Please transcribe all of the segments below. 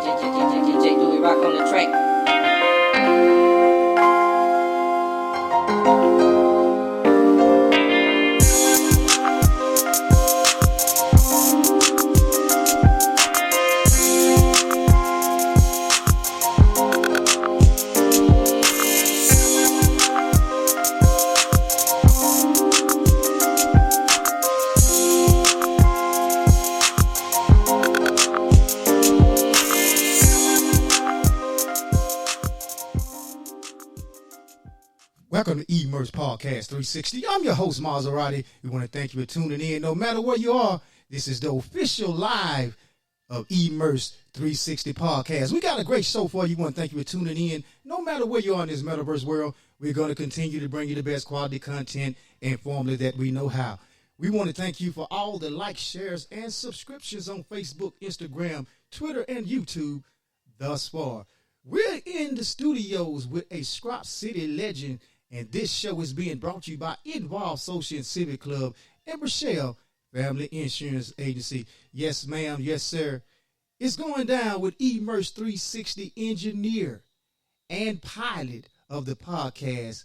DJ Doi Rock on the track. Welcome to Emerge Podcast 360. I'm your host, Maserati. We want to thank you for tuning in. No matter where you are, this is the official live of Emerge 360 Podcast. We got a great show for you. We want to thank you for tuning in. No matter where you are in this metaverse world, we're going to continue to bring you the best quality content and formula that we know how. We want to thank you for all the likes, shares, and subscriptions on Facebook, Instagram, Twitter, and YouTube thus far. We're in the studios with a Strop City legend, and this show is being brought to you by Involved Social and Civic Club and Rochelle Family Insurance Agency. Yes, ma'am. Yes, sir. It's going down with Emerge 360 engineer and pilot of the podcast.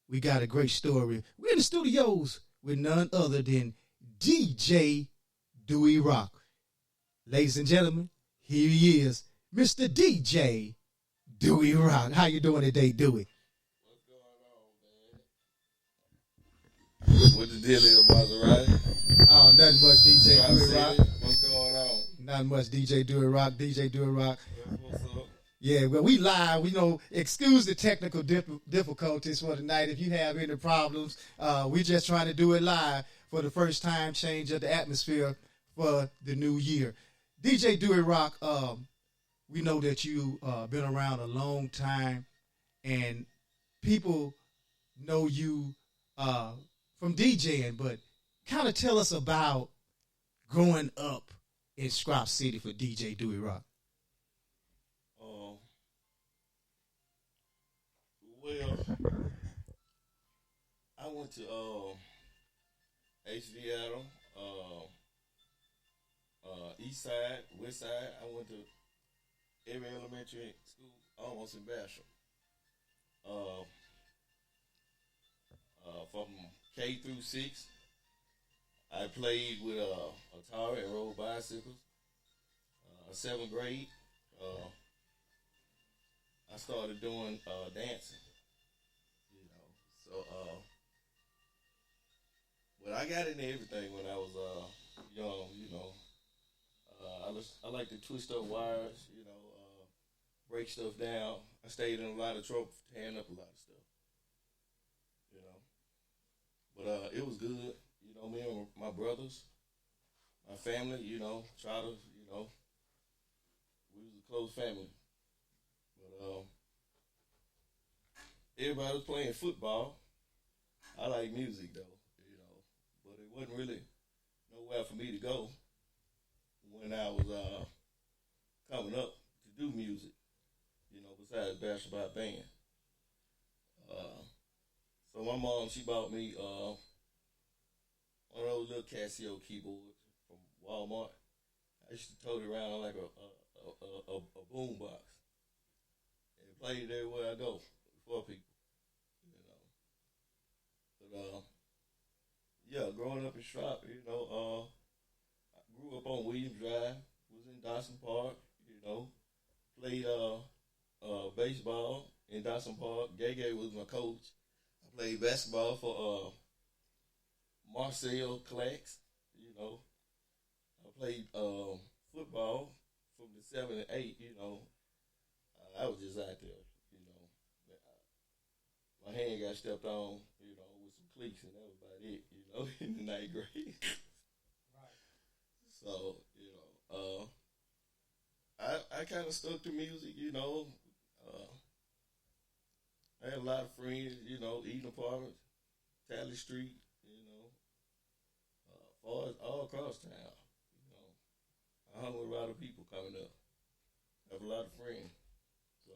We got a great story. We're in the studios with none other than DJ Doi Rock. Ladies and gentlemen, here he is, Mr. DJ Doi Rock. How you doing today, Dewey? What the deal is, Maserati? Oh, nothing much, DJ Doi Rock. What's going on? Nothing much, DJ Doi Rock. DJ Doi Rock. What's up? Yeah, well, we live. We know, excuse the technical difficulties for tonight. If you have any problems, we just trying to do it live for the first time, change of the atmosphere for the new year. DJ Doi Rock, we know that you been around a long time, and people know you from DJing, but kind of tell us about growing up in Strop City for DJ Doi Rock. Well, I went to HDL, East Side, West Side. I went to every elementary school almost in Basham. From K through 6, I played with Atari and rode bicycles. 7th grade, I started doing dancing. So but I got into everything when I was young. I like to twist up wires. Break stuff down. I stayed in a lot of trouble, tearing up a lot of stuff. But it was good. Me and my brothers, my family, try to, we was a close family. But everybody was playing football. I like music though, but it wasn't really nowhere for me to go when I was coming up to do music, besides basketball band. So my mom, she bought me one of those little Casio keyboards from Walmart. I used to tote it around like a boom box and play it everywhere I go for people. But yeah, growing up in Strop, I grew up on Williams Drive, was in Dawson Park, played baseball in Dawson Park. Gay was my coach. I played basketball for Marcel Clax, I played football from the 7 and 8, I was just out there, my hand got stepped on, with some cleats, and that was about it, in the 9th grade. Right. So, I kind of stuck to music, I had a lot of friends, Eden Apartments, Tally Street, all across town. I hung with a lot of people coming up. I have a lot of friends. So.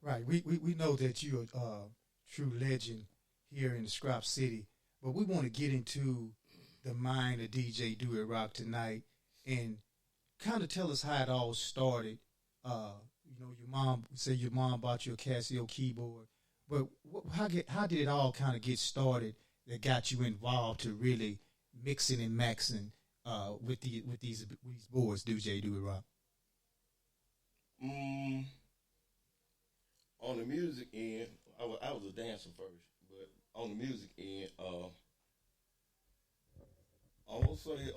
Right. We know that you're a true legend here in the Strop City, but we want to get into the mind of DJ Doi Rock tonight and kind of tell us how it all started Your mom say your mom bought you a Casio keyboard, but how did it all kind of get started that got you involved to really mixing and maxing with these boards, DJ Doi Rock? On the music end, I was a dancer first, but on the music end, I will say,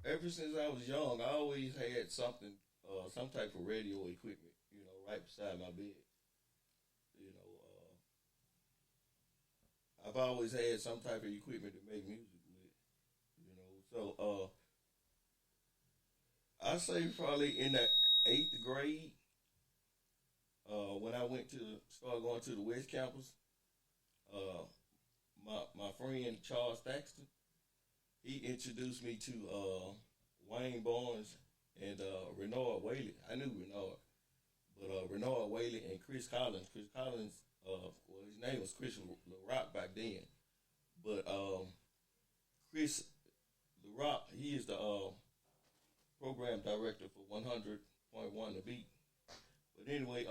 ever since I was young, I always had something, some type of radio equipment, right beside my bed. You know, I've always had some type of equipment to make music with. So I say probably in the 8th grade, when I started going to the West Campus, my friend Charles Thaxton, he introduced me to Wayne Barnes and Renard Whaley. I knew Renard, but Renard Whaley and Chris Collins. Chris Collins, his name was Chris LaRock back then, but Chris LaRock, he is the program director for 100.1 The Beat. But anyway,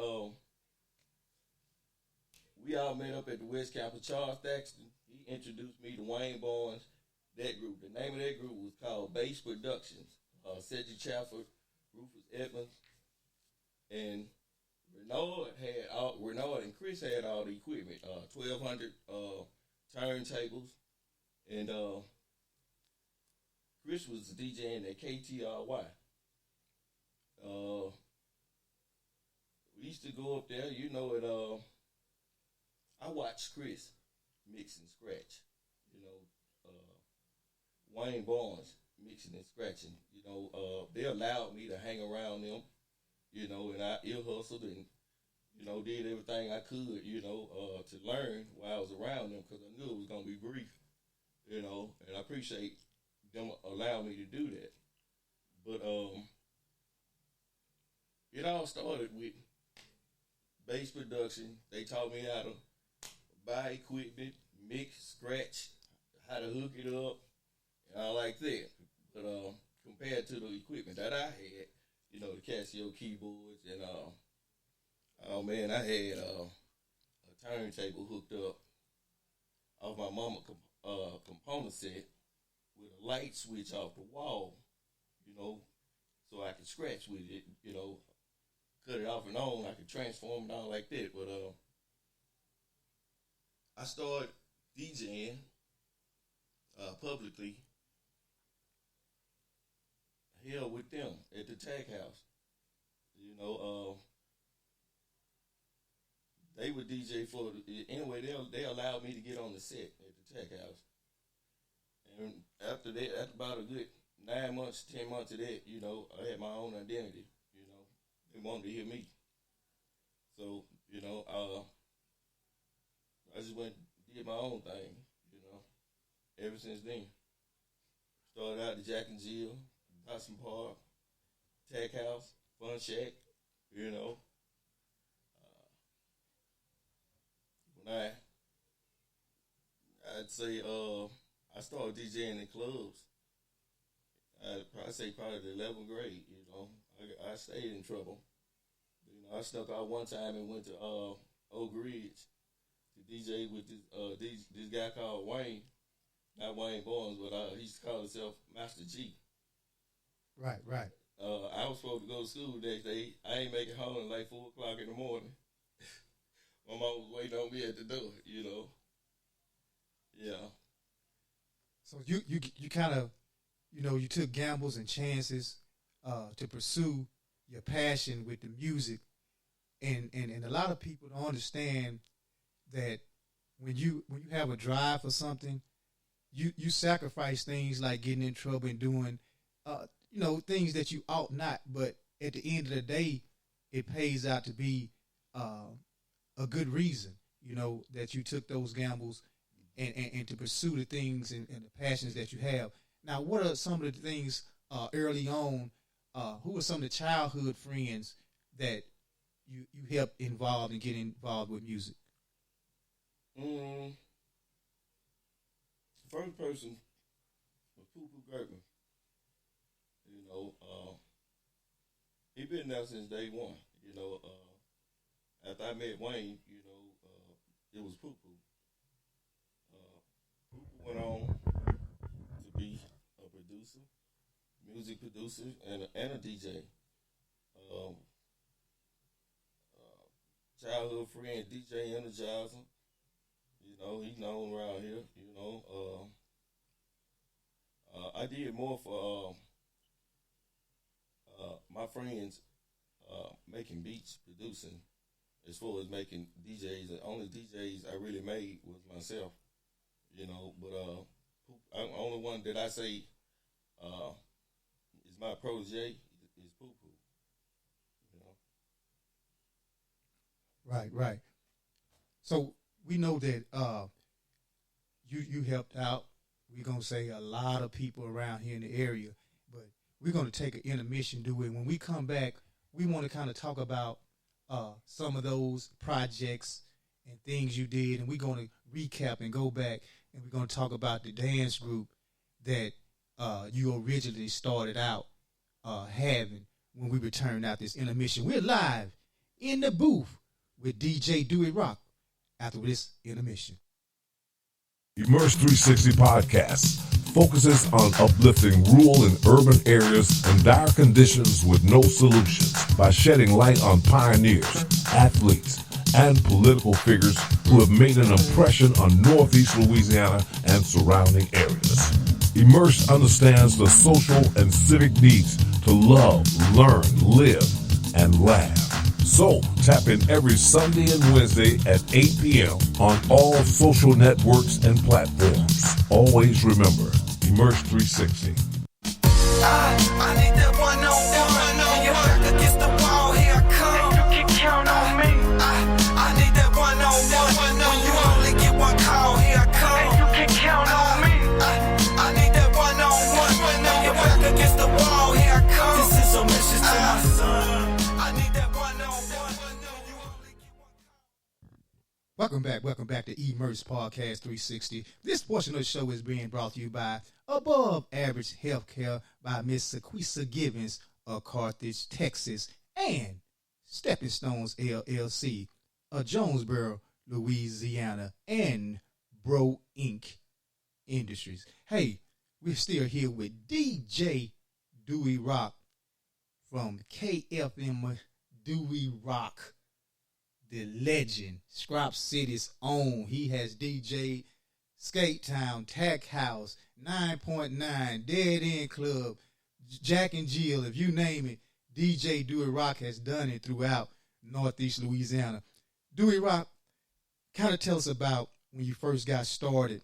we all met up at the West Campus. Charles Thaxton, he introduced me to Wayne Barnes, that group. The name of that group was called Bass Productions. Cedric Chafford, Rufus Edmonds, and Renard and Chris had all the equipment, 1,200 turntables, and Chris was DJing at KTRY. We used to go up there, I watched Chris mix and scratch, Wayne Barnes mixing and scratching. They allowed me to hang around them, and I ear hustled and, did everything I could, to learn while I was around them because I knew it was going to be brief, and I appreciate them allowing me to do that. But it all started with bass production. They taught me how to buy equipment, mix, scratch, how to hook it up, and all like that. But compared to the equipment that I had, the Casio keyboards and I had a turntable hooked up off my mama component set with a light switch off the wall, so I could scratch with it, cut it off and on. I could transform it all like that. But I started DJing publicly here with them at the Tech House. They would DJ anyway. They allowed me to get on the set at the Tech House, and after that, after about a good 9 months, 10 months of that, I had my own identity. They wanted to hear me, so I just went and did my own thing. Ever since then, started out at Jack and Jill, Dawson Park, Tech House, Fun Shack. When I'd say I started DJing in clubs. I'd say probably the 11th grade. I stayed in trouble. I snuck out one time and went to Oak Ridge to DJ with this guy called Wayne, not Wayne Barnes, but he used to call himself Master G. Right. I was supposed to go to school the next day. I ain't make it home until like 4 o'clock in the morning. My mom was waiting on me at the door, Yeah. So you kind of, you took gambles and chances to pursue your passion with the music, and a lot of people don't understand that when you have a drive for something, you sacrifice things like getting in trouble and doing things that you ought not, but at the end of the day, it pays out to be a good reason, that you took those gambles and to pursue the things and the passions that you have. Now, what are some of the things early on? Who are some of the childhood friends that you helped involved and get involved with music? First person was Poo Poo Gertman. You know, he been there since day one. You know, after I met Wayne, you know, it was Poo Poo. Poo Poo went on to be a producer, music producer, and a DJ. Um, Childhood friend DJ Energizer. You know, he's known around here. You know, I did more for my friends making beats, producing, as far as making DJs. The only DJs I really made was myself. You know, but I'm the only one that I say is my protege is Poo Poo. You know. Right. So we know that you helped out. We're gonna say a lot of people around here in the area, but we're gonna take an intermission. Do it when we come back. We want to kind of talk about some of those projects and things you did, and we're gonna recap and go back, and we're gonna talk about the dance group that you originally started out having when we return out this intermission. We're live in the booth with DJ Doi Rock after this intermission. Immerse 360 Podcast focuses on uplifting rural and urban areas in dire conditions with no solutions by shedding light on pioneers, athletes, and political figures who have made an impression on Northeast Louisiana and surrounding areas. Immerse understands the social and civic needs to love, learn, live, and laugh. So, tap in every Sunday and Wednesday at 8 p.m. on all social networks and platforms. Always remember, Immerse 360. I need that one-on-one. You're back against the wall, here I come. You can count on me. I need that one-on-one. When you only get one call, here I come. You can count on me. I need that one-on-one. You're back against the wall, here I come. This is a message to my son. I need that one-on-one. Welcome back to Immerse Podcast 360. This portion of the show is being brought to you by Above Average Healthcare by Miss Sequisa Givens of Carthage, Texas, and Stepping Stones LLC of Jonesboro, Louisiana, and Bro Inc. Industries. Hey, we're still here with DJ Doi Rock from KFM Doi Rock. The legend, Strop City's own. He has DJ Skate Town, Tack House, 9.9, Dead End Club, Jack and Jill, if you name it. DJ Doi Rock has done it throughout Northeast Louisiana. Doi Rock, kind of tell us about when you first got started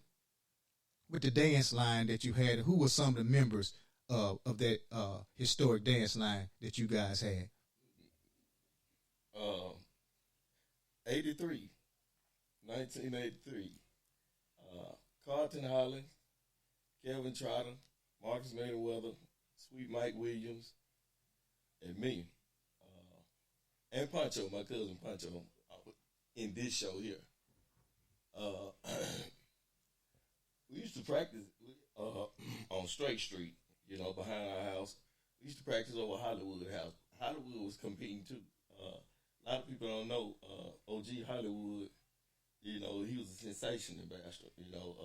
with the dance line that you had. Who were some of the members of that historic dance line that you guys had? 1983. Carlton Holland, Kevin Trotter, Marcus Mayweather, Sweet Mike Williams, and me. And Pancho, my cousin Pancho, in this show here. We used to practice on Straight Street, you know, behind our house. We used to practice over Hollywood House. Hollywood was competing too. A lot of people don't know OG Hollywood. You know, he was a sensation in Bastrop. You know,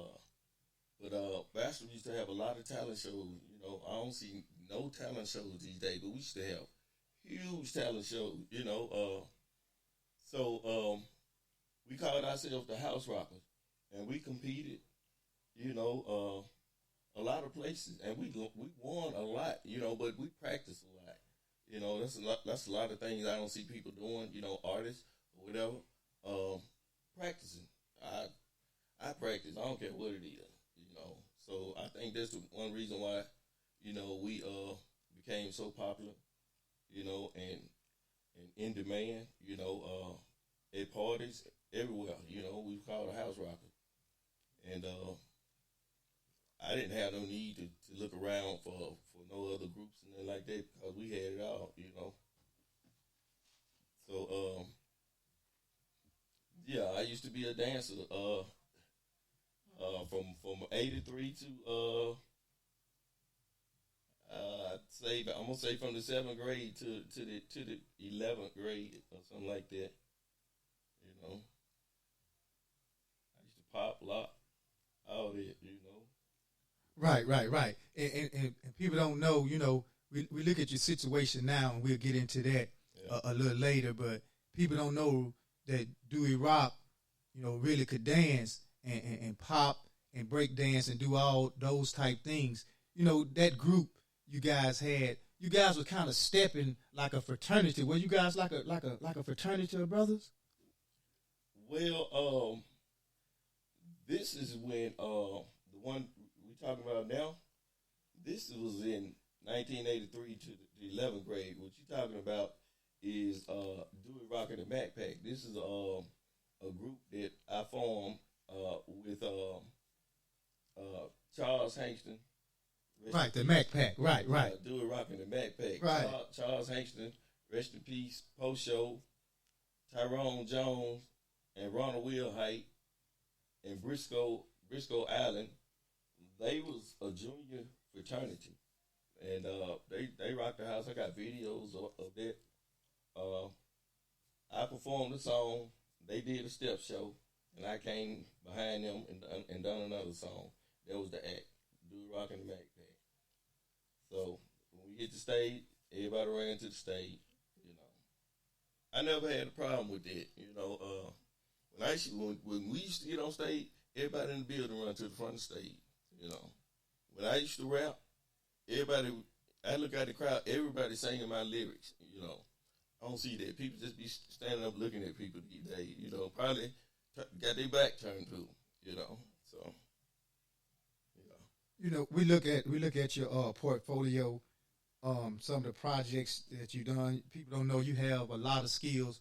but Bastrop used to have a lot of talent shows. You know, I don't see no talent shows these days, but we used to have huge talent shows. You know, so we called ourselves the House Rockers, and we competed. You know, a lot of places, and we won a lot. You know, but we practiced a lot. You know, that's a lot of things I don't see people doing, you know, artists or whatever. Practicing. I practice. I don't care what it is, you know. So I think that's the one reason why, you know, we became so popular, you know, and in demand, you know, at parties everywhere, you know, we called a house rocker. And I didn't have no need to look around for no other groups and nothing like that because we had it all, you know. So, yeah, I used to be a dancer from 83 to I'm gonna say from the 7th grade to the 11th grade or something like that. You know, I used to pop, lock, all that. You know. Right. And people don't know, you know, we look at your situation now, and we'll get into that a little later, but people don't know that Doi Rock, you know, really could dance and pop and break dance and do all those type things. You know, that group you guys had, you guys were kind of stepping like a fraternity. Were you guys like a fraternity of brothers? Well, this is when the one we talking about now, this was in 1983 to the 11th grade. What you talking about is Doi Rock and the Backpack. This is a group that I formed with Charles Hankston. Right, the Backpack. Right. Doi Rock and the Backpack. Right. Charles Hankston, rest in peace, Post Show, Tyrone Jones, and Ronald Wilhite, and Briscoe Allen. They was a junior fraternity, and they rocked the house. I got videos of that. I performed the song. They did a step show, and I came behind them and done another song. That was the act, Doi Rock and the Backpack. So when we hit the stage, everybody ran to the stage. You know, I never had a problem with that. You know, when we used to get on stage, everybody in the building run to the front of the stage. You know, when I used to rap, I look at the crowd, everybody singing my lyrics. You know, I don't see that. People just be standing up looking at people these days. You know, probably got their back turned to them. You know, so. You know, we look at your portfolio, some of the projects that you've done. People don't know you have a lot of skills.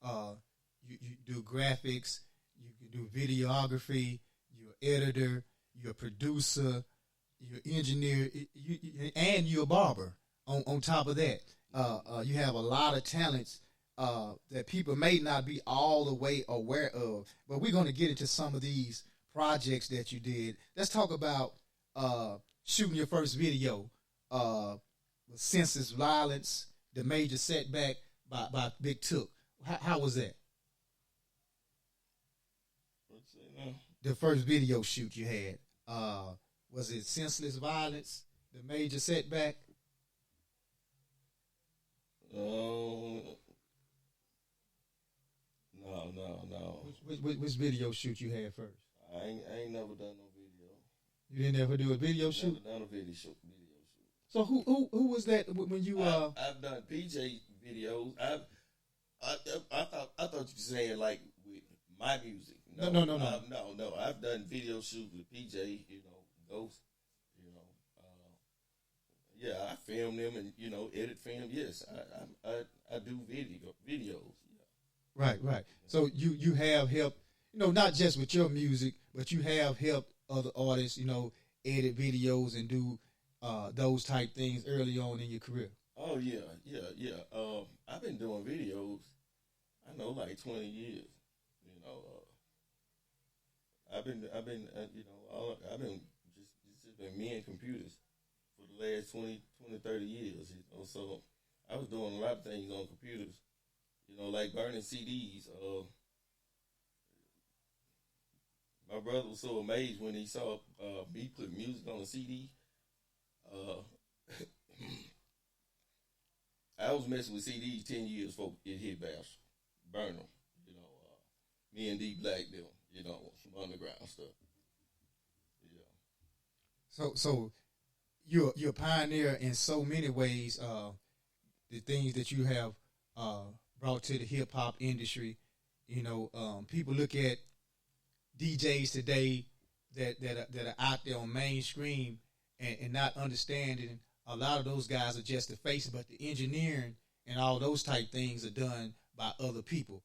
You do graphics, you can do videography, you're an editor, you're a producer, you're an engineer, and you're a barber. On top of that, you have a lot of talents that people may not be all the way aware of. But we're going to get into some of these projects that you did. Let's talk about shooting your first video, senseless violence, the major setback by Big Took. How was that? What's it now? The first video shoot you had, was it senseless violence, the major setback? No. Which video shoot you had first? I ain't never done no video. You didn't ever do a video shoot? Never done a video shoot. So who was that when you? I've done PJ videos. I thought you were saying like with my music. No. No. I've done video shoots with PJ. You know, Ghost. You know, yeah, I film them and edit film. Yes, I do videos. Yeah. Right. So you have helped. Not just with your music, but you have helped other artists. Edit videos and do those type things early on in your career. Oh yeah. I've been doing videos. I know like 20 years. I've been just been me and computers for the last 20, 30 years. So I was doing a lot of things on computers. Like burning CDs. My brother was so amazed when he saw me put music on a CD. I was messing with CDs 10 years before it hit Bash. Burn them. Me and D Black them. Some underground stuff. Yeah. So you're a pioneer in so many ways. The things that you have brought to the hip hop industry. People look at DJs today that are out there on mainstream and not understanding. A lot of those guys are just the face, but the engineering and all those type things are done by other people.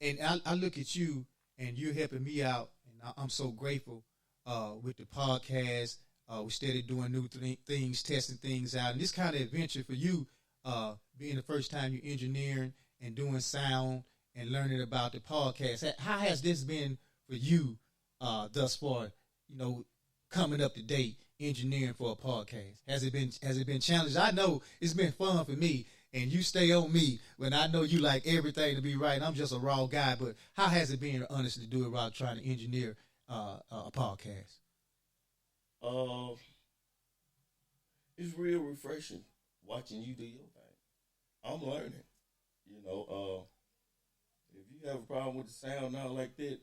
And I look at you, and you're helping me out, and I'm so grateful with the podcast. We started doing new things, testing things out, and this kind of adventure for you, being the first time you're engineering and doing sound and learning about the podcast. How has this been for you thus far? Coming up to date engineering for a podcast? Has it been challenged? I know it's been fun for me, and you stay on me when I know you like everything to be right. And I'm just a raw guy, but how has it been, honestly, Doi Rock trying to engineer a podcast? It's real refreshing watching you do your thing. I'm learning. If you have a problem with the sound now like that,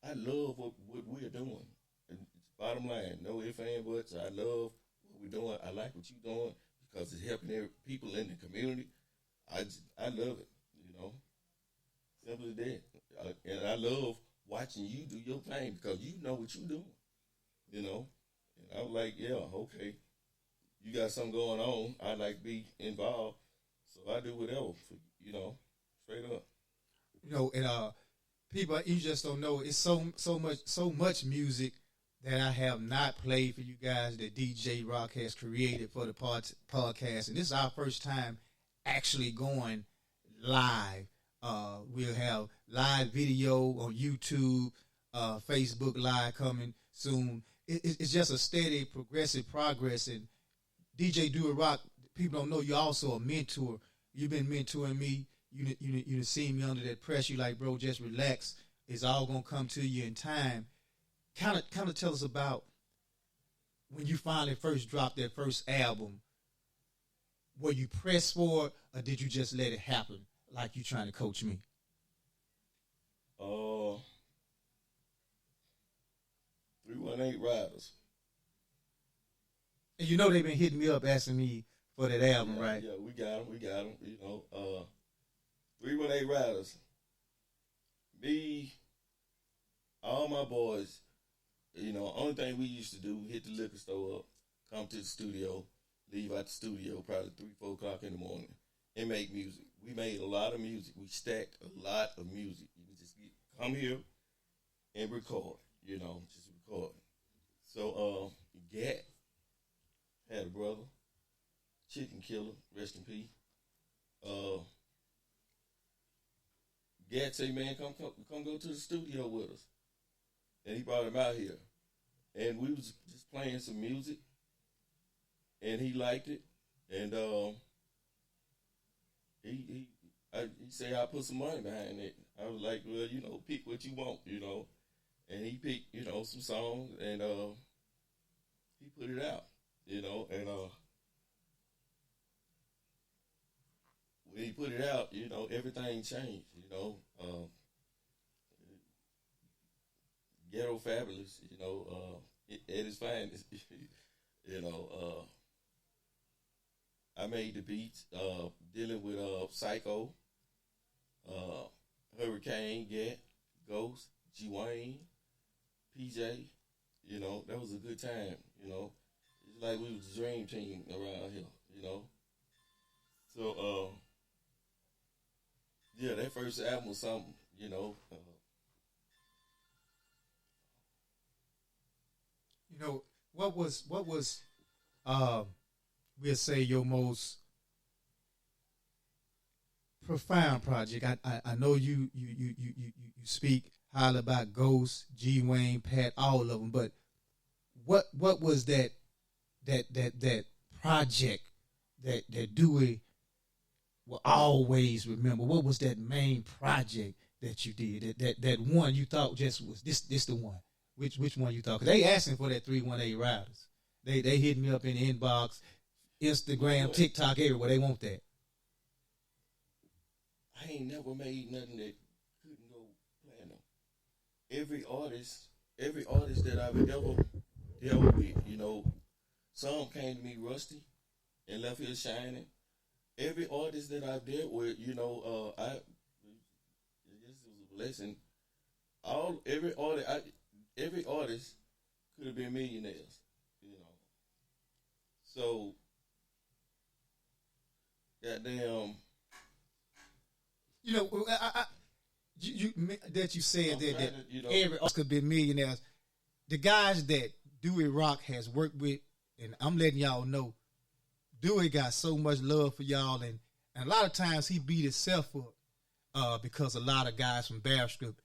I love what we're doing. And bottom line, no ifs, ands, buts. I love what we're doing. I like what you're doing because it's helping people in the community. I love it. Simple as that. And I love watching you do your thing because you know what you're doing. And I was like, yeah, okay. You got something going on. I like to be involved. So I do whatever, straight up. And people, you just don't know. It's so much music that I have not played for you guys that DJ Rock has created for the podcast. And this is our first time actually going live. We'll have live video on YouTube, Facebook Live coming soon. It's just a steady, progressive progress. And DJ Doi Rock, people don't know you're also a mentor. You've been mentoring me. You seen me under that pressure. You like, bro, just relax. It's all gonna come to you in time. Kind of tell us about when you finally first dropped that first album. Were you pressed for it, or did you just let it happen like you trying to coach me? 318 Riders. And they've been hitting me up asking me for that album, right? Yeah, we got them. 318 Riders. Me, all my boys, only thing we used to do, hit the liquor store up, come to the studio, leave out the studio probably 3, 4 o'clock in the morning, and make music. We made a lot of music. We stacked a lot of music. You can just come here and record, just record. So, Gat had a brother, Chicken Killer, rest in peace. Gat said, man, come go to the studio with us. And he brought him out here. And we was just playing some music. And he liked it. And he said, I'll put some money behind it. I was like, well, pick what you want, And he picked, some songs. And he put it out, And when he put it out, everything changed, Ghetto Fabulous, at his finest, I made the beats, dealing with Psycho, Hurricane, Gat, Ghost, G. Wayne, PJ, that was a good time, It's like we was a dream team around here, So, yeah, that first album was something, What was we'll say your most profound project? I know you speak highly about Ghost, G. Wayne, Pat, all of them, but what was that project that Dewey will always remember? What was that main project that you did? That one you thought just was this the one? Which one you thought? Because they asking for that 318 Riders. They hit me up in the inbox, Instagram, TikTok, everywhere. They want that. I ain't never made nothing that couldn't go platinum. Every artist that I've ever dealt with, some came to me rusty and left here shining. Every artist that I've dealt with, this was a blessing. Every artist could have been millionaires, So, goddamn. That you said that every artist could be millionaires. The guys that Doi Rock has worked with, and I'm letting y'all know, Dewey got so much love for y'all, and a lot of times he beat himself up because a lot of guys from Bearscript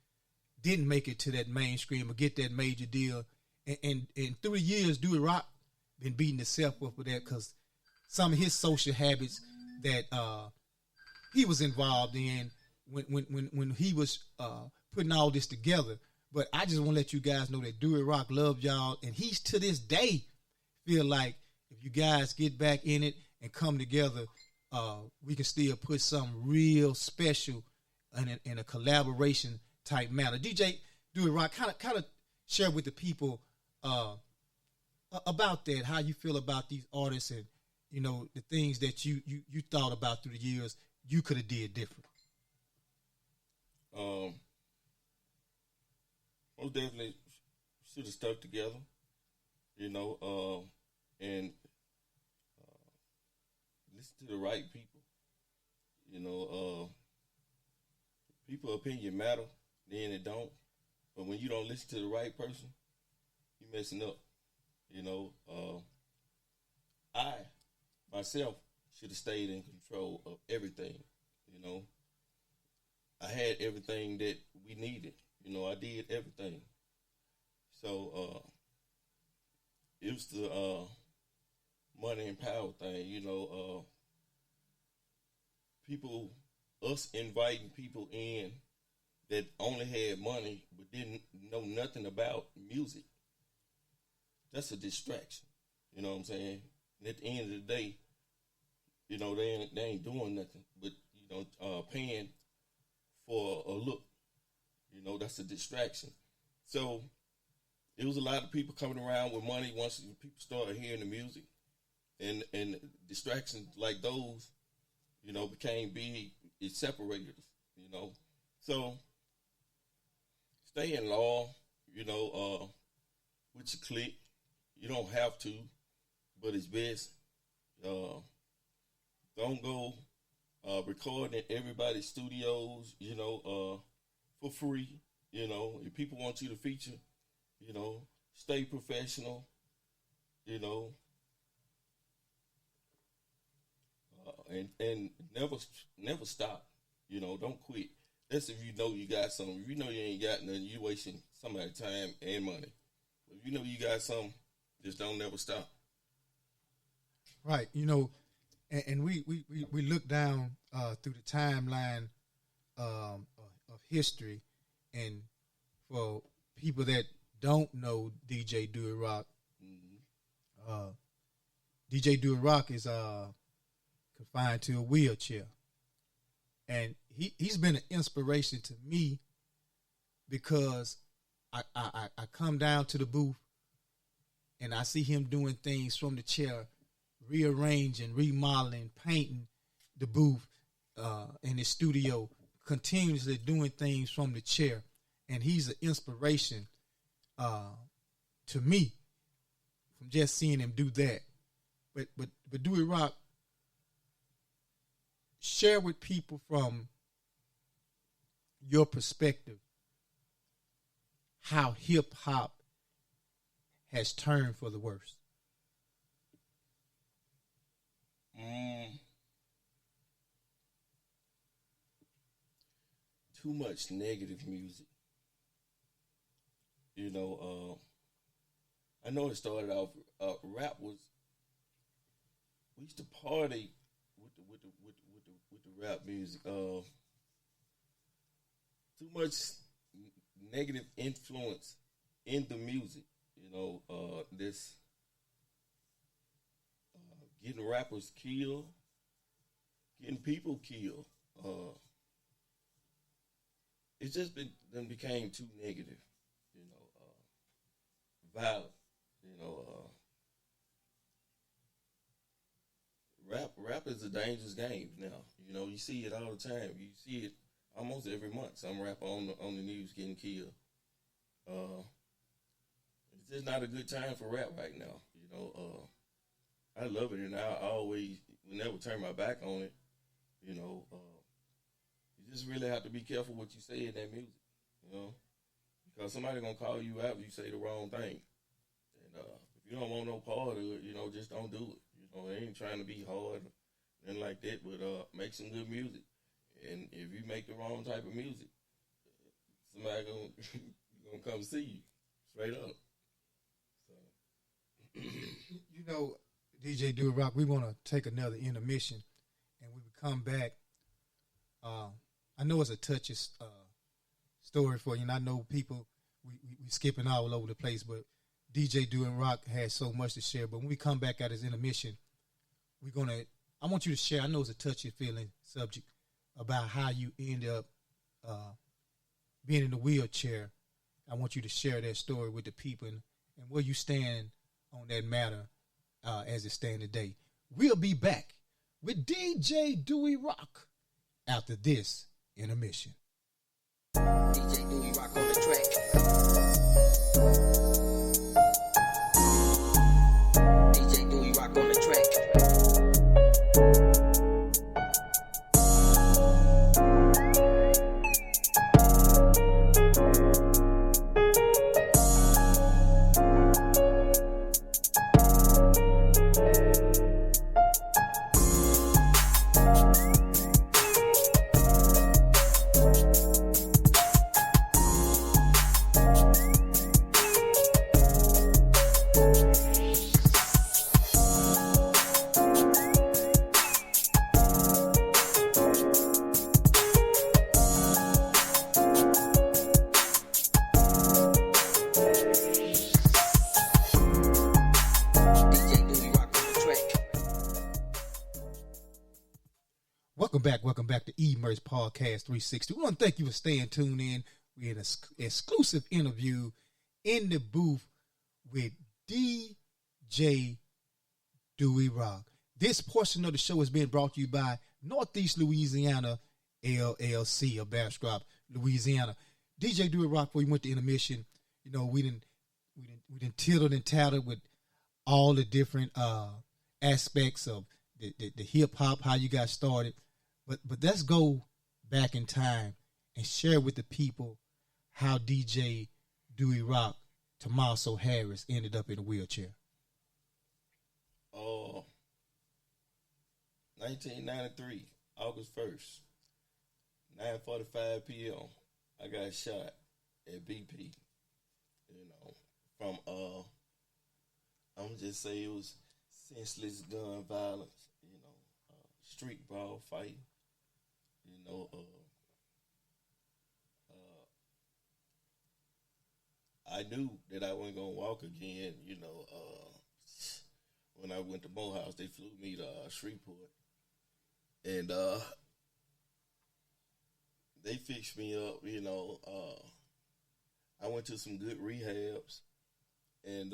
didn't make it to that mainstream or get that major deal. And in 3 years, Doi Rock been beating himself up with that because some of his social habits that he was involved in when he was putting all this together. But I just want to let you guys know that Doi Rock loves y'all, and he's to this day feel like if you guys get back in it and come together, we can still put something real special in a collaboration type manner. DJ Doi Rock, kind of share with the people about that, how you feel about these artists, and you know the things that you thought about through the years you could have did different. Most definitely should have stuck together, you know, and listen to the right people. You know, people opinion matter, then it don't. But when you don't listen to the right person, you messing up. You know, I myself should have stayed in control of everything. You know, I had everything that we needed. You know, I did everything. So it was the money and power thing. You know, us inviting people in that only had money but didn't know nothing about music. That's a distraction. You know what I'm saying? And at the end of the day, you know, they ain't doing nothing but, you know, paying for a look. You know, that's a distraction. So it was a lot of people coming around with money once people started hearing the music. And distractions like those, you know, became big. It separated us, you know. So stay in law, you know, with your clique. You don't have to, but it's best. Don't go recording in everybody's studios, you know, for free. You know, if people want you to feature, you know, stay professional, you know, and never stop. You know, don't quit. That's if you know you got something. If you know you ain't got nothing, you wasting somebody's time and money. If you know you got something, just don't never stop. Right. You know, and we look down through the timeline of history, and for people that don't know DJ Doi Rock, DJ Doi Rock is confined to a wheelchair, and he's been an inspiration to me because I come down to the booth and I see him doing things from the chair, rearranging, remodeling, painting the booth in his studio, continuously doing things from the chair. And he's an inspiration to me from just seeing him do that. But Doi Rock, share with people from your perspective how hip hop has turned for the worse. Too much negative music. You know, I know it started off. Rap was. We used to party with the rap music. Too much negative influence in the music. You know, this getting rappers killed, getting people killed. It's just became too negative. You know, violent. You know, rap is a dangerous game now. You know, you see it all the time. You see it almost every month. Some rapper on the news getting killed. It's just not a good time for rap right now. You know, I love it, and I always will never turn my back on it. You know, you just really have to be careful what you say in that music. You know, because somebody gonna call you out if you say the wrong thing. And if you don't want no part of it, you know, just don't do it. You know, they ain't trying to be hard and like that, but make some good music. And if you make the wrong type of music, somebody gonna come see you straight up. So, you know, DJ Doi Rock, we want to take another intermission, and we come back. I know it's a touchy story for you, and I know people, we skipping all over the place, but DJ Doi Rock has so much to share. But when we come back at his intermission, I want you to share, I know it's a touchy feeling subject, about how you end up being in the wheelchair. I want you to share that story with the people and where you stand on that matter as it stands today. We'll be back with DJ Doi Rock after this intermission. DJ Doi Rock on the track. DJ Doi Rock on the track. Welcome back to E-Merge Podcast 360. We want to thank you for staying tuned in. We had an exclusive interview in the booth with DJ Doi Rock. This portion of the show is being brought to you by Northeast Louisiana LLC of Strop, Louisiana. DJ Doi Rock, before we went to intermission, you know, we didn't tittled and tattled with all the different aspects of the hip hop, how you got started. But let's go back in time and share with the people how DJ Doi Rock, Tommaso Harris, ended up in a wheelchair. 1993, August 1st, 9:45 p.m. I got shot at BP. You know, from I'm just say it was senseless gun violence. You know, street brawl fight. You know, I knew that I wasn't gonna walk again. You know, when I went to Morehouse, they flew me to Shreveport, and they fixed me up. You know, I went to some good rehabs, and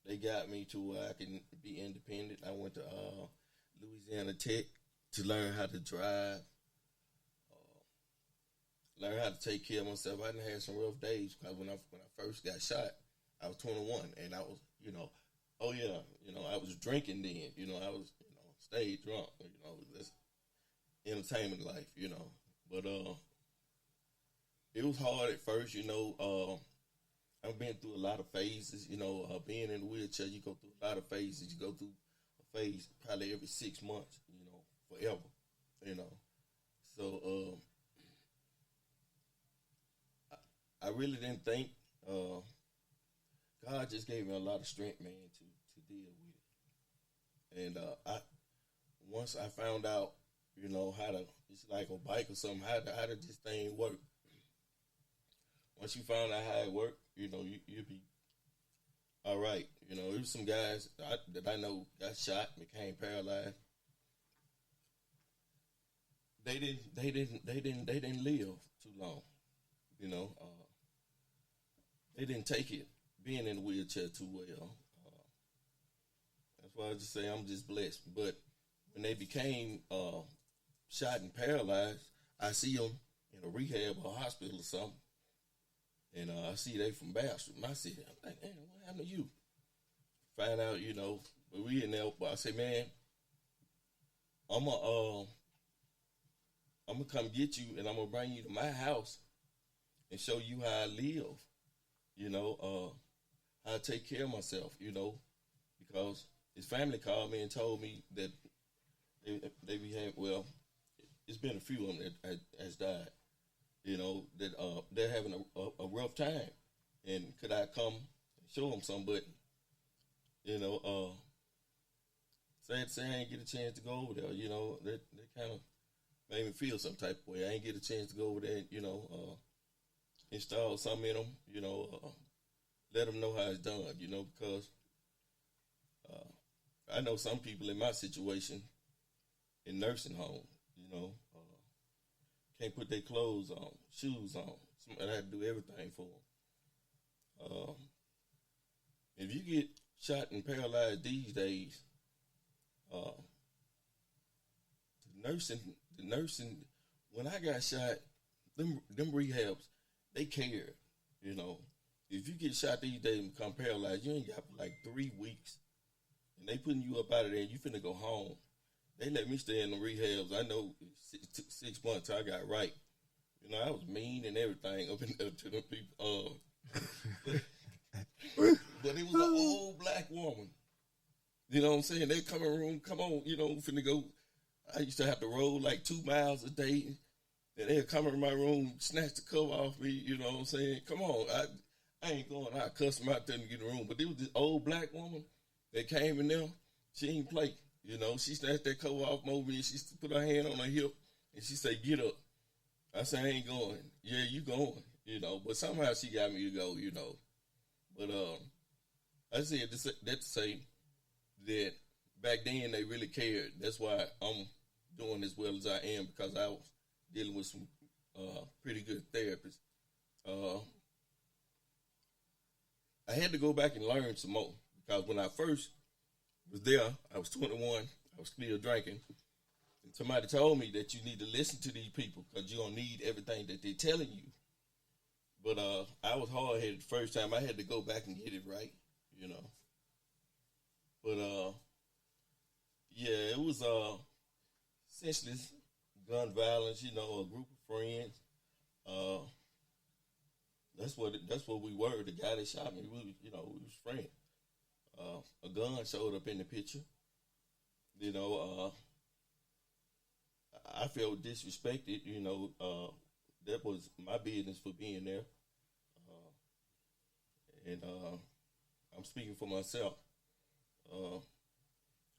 they got me to where I can be independent. I went to Louisiana Tech to learn how to drive. Learn how to take care of myself. I done had some rough days because when I first got shot, I was 21, and I was, you know, I was drinking then. You know, I was, stayed drunk. You know, that's entertainment life. You know, but it was hard at first. You know, I've been through a lot of phases. You know, being in a wheelchair, you go through a lot of phases. You go through a phase probably every 6 months. You know, forever. You know, so. I really didn't think. God just gave me a lot of strength, man, to deal with it. And once I found out, you know, how to, it's like a bike or something, how to this thing work. Once you found out how it worked, you know, you'll be all right. You know, there's some guys that I know got shot, became paralyzed. They didn't live too long. You know, they didn't take it being in a wheelchair too well. That's why I just say I'm just blessed. But when they became shot and paralyzed, I see them in a rehab or a hospital or something, and I see they from Bastrop. And I see them, I'm like, man, what happened to you? Find out, you know, but we in there. But I say, man, I'm gonna come get you, and I'm gonna bring you to my house and show you how I live, you know, how I take care of myself, you know, because his family called me and told me that they behave, well, it's been a few of them that has died, you know, that they're having a rough time, and could I come and show them something, but, you know, sad to say I ain't get a chance to go over there. You know, that kind of made me feel some type of way. I ain't get a chance to go over there and, you know, install something in them, you know, let them know how it's done, you know, because I know some people in my situation in nursing home, you know, can't put their clothes on, shoes on. Somebody had to do everything for them. If you get shot and paralyzed these days, the nursing, when I got shot, them rehabs, they cared, you know. If you get shot these days and become paralyzed, you ain't got like 3 weeks, and they putting you up out of there, and you finna go home. They let me stay in the rehabs. I know it took 6 months till I got right. You know, I was mean and everything up in there to the people. But it was an old black woman. You know what I'm saying? They come in the room, come on, you know, finna go. I used to have to roll like 2 miles a day. And they'd come in my room, snatch the cover off me, you know what I'm saying? Come on, I ain't going out, cuss them out there to get in the room. But there was this old black woman that came in there. She ain't play. You know, she snatched that cover off me and she put her hand on her hip and she said, "Get up." I said, "I ain't going." "Yeah, you going," you know. But somehow she got me to go, you know. But I said that to say that back then they really cared. That's why I'm doing as well as I am, because I was dealing with some pretty good therapists. I had to go back and learn some more, because when I first was there, I was 21, I was still drinking, and somebody told me that you need to listen to these people because you're going to need everything that they're telling you. But I was hard-headed the first time. I had to go back and get it right, you know. But, yeah, it was essentially gun violence, you know, a group of friends. That's what we were. The guy that shot me, we was friends. A gun showed up in the picture. You know, I felt disrespected. You know, that was my business for being there. And I'm speaking for myself.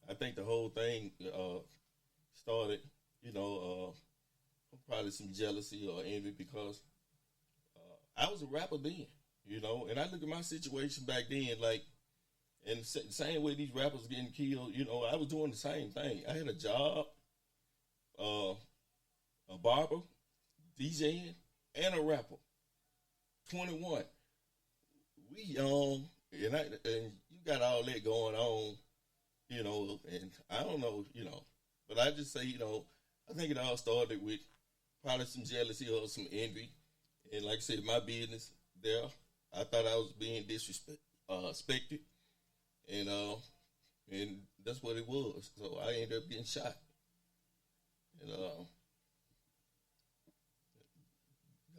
I think the whole thing started, you know, probably some jealousy or envy, because I was a rapper then, you know, and I look at my situation back then, like, and the same way these rappers getting killed, you know, I was doing the same thing. I had a job, a barber, DJing, and a rapper. 21. We young, and you got all that going on, you know, and I don't know, you know, but I just say, you know, I think it all started with probably some jealousy or some envy. And like I said, my business there, I thought I was being disrespected, and that's what it was. So I ended up getting shot. And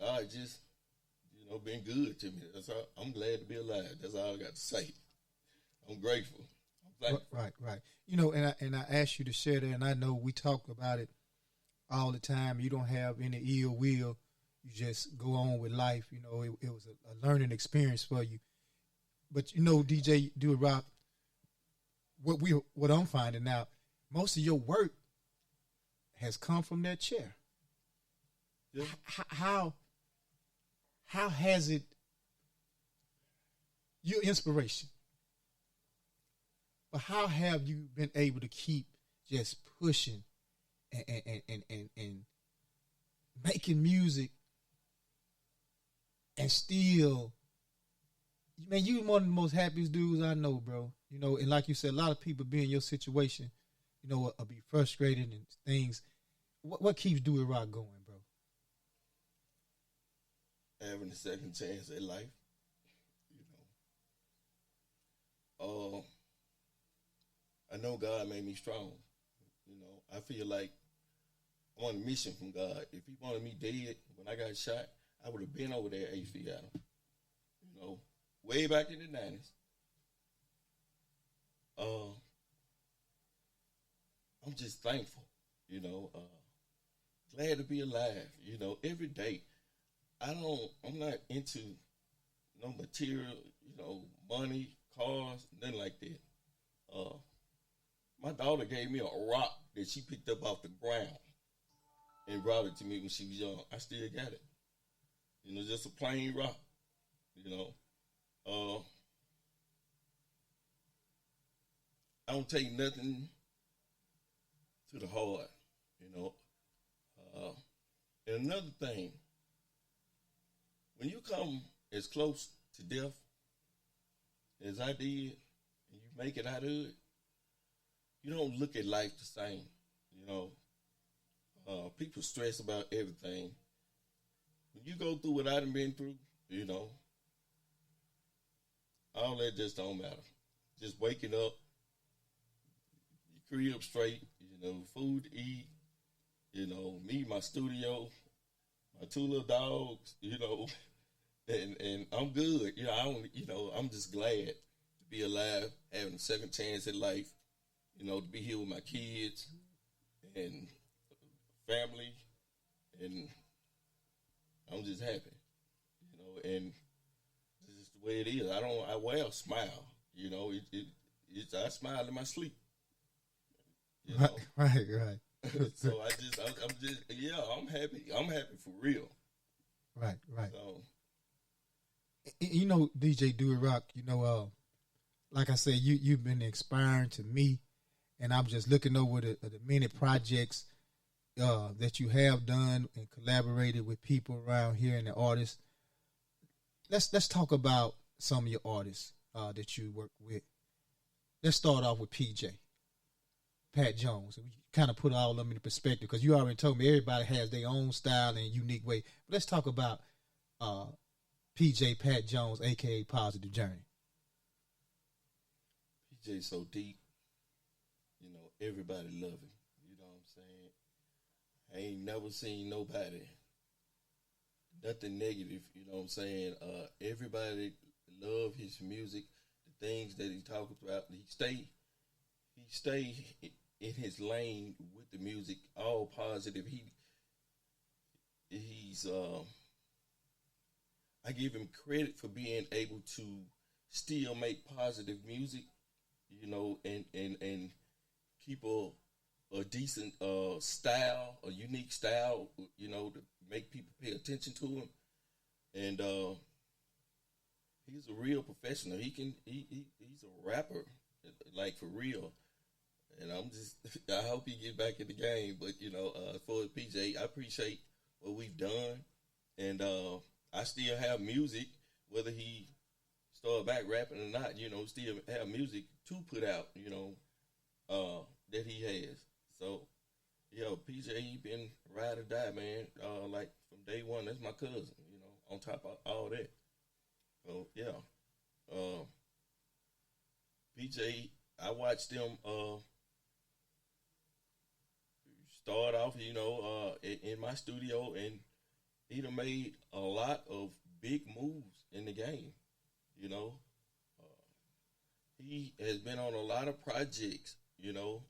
God just, you know, been good to me. That's all. I'm glad to be alive. That's all I got to say. I'm grateful. I'm thankful. Right. You know, and I asked you to share that, and I know we talk about it all the time. You don't have any ill will. You just go on with life. You know, it was a learning experience for you. But, you know, DJ Doi Rock, what I'm finding out, most of your work has come from that chair. Yeah. How has it, your inspiration, but how have you been able to keep just pushing and making music and still, man, you one of the most happiest dudes I know, bro. You know, and like you said, a lot of people be in your situation, you know, will be frustrated and things. What keeps Doi Rock going, bro? Having a second chance at life, you know. I know God made me strong. You know, I feel like I'm on a mission from God. If He wanted me dead when I got shot, I would have been over there 8 feet at him. You know, way back in the 90s. I'm just thankful, you know, glad to be alive, you know, every day. I'm not into no material, you know, money, cars, nothing like that. My My daughter gave me a rock that she picked up off the ground and brought it to me when she was young. I still got it. You know, just a plain rock. You know, I don't take nothing to the heart. You know, and another thing, when you come as close to death as I did, and you make it out of it, you don't look at life the same. You know, people stress about everything. When you go through what I done been through, you know, all that just don't matter. Just waking up, your crib straight, you know, food to eat, you know, me, my studio, my 2 little dogs, you know, and I'm good. You know, I don't, you know, I'm just glad to be alive, having a second chance at life, you know, to be here with my kids and family, and I'm just happy, you know, and this is the way it is. I wear a smile, you know, I smile in my sleep, you know. Right. So I'm happy. I'm happy for real. Right. So, You know, DJ Doi Rock, you know, like I said, you've been inspiring to me, and I'm just looking over the many projects that you have done and collaborated with people around here and the artists. Let's talk about some of your artists that you work with. Let's start off with PJ, Pat Jones. We kind of put all of them in perspective because you already told me everybody has their own style and unique way. But let's talk about PJ Pat Jones, a.k.a. Positive Journey. PJ so deep. You know, everybody love him. You know what I'm saying? I ain't never seen nobody, nothing negative, you know what I'm saying? Everybody love his music, the things that he talks about. He stay in his lane with the music, all positive. He's I give him credit for being able to still make positive music, you know, and keep a decent style, a unique style, you know, to make people pay attention to him. And he's a real professional. He's a rapper, like for real. And I hope he get back in the game. But, you know, for PJ, I appreciate what we've done. And I still have music, whether he start back rapping or not, you know, still have music to put out, you know, that he has. So, yo, PJ, he been ride or die, man. Like from day one, that's my cousin, you know, on top of all that. So, yeah. PJ, I watched them start off, you know, in my studio, and he done made a lot of big moves in the game, you know. He has been on a lot of projects, you know.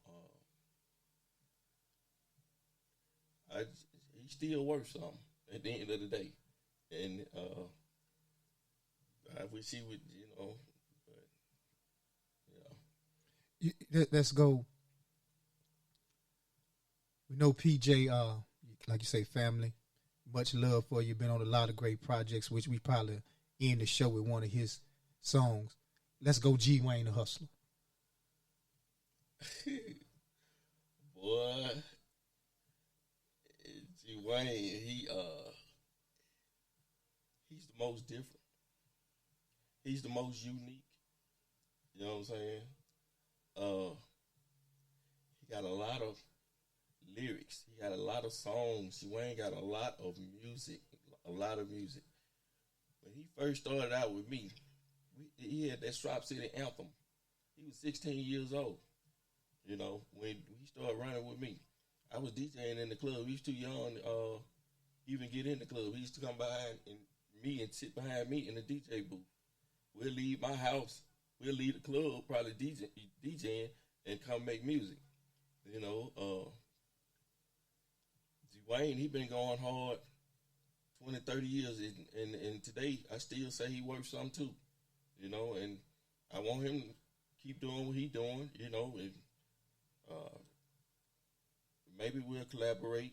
He still worth something at the end of the day. And I wish he would, you know, but, yeah. Let's go. We know PJ, like you say, family. Much love for you. Been on a lot of great projects, which we probably end the show with one of his songs. Let's go, G Wayne the Hustler. Boy, G Wayne, he's the most different. He's the most unique. You know what I'm saying? He got a lot of lyrics. He got a lot of songs. G Wayne got a lot of music. When he first started out with me, he had that Strop City anthem. He was 16 years old. You know, when he started running with me, I was DJing in the club. He was too young to even get in the club. He used to come behind me and sit behind me in the DJ booth. We'll leave my house. We'll leave the club, probably DJing, and come make music. You know, G Wayne, he been going hard 20, 30 years, and today I still say he worth something too. You know, and I want him to keep doing what he doing, you know, and Uh, maybe we'll collaborate.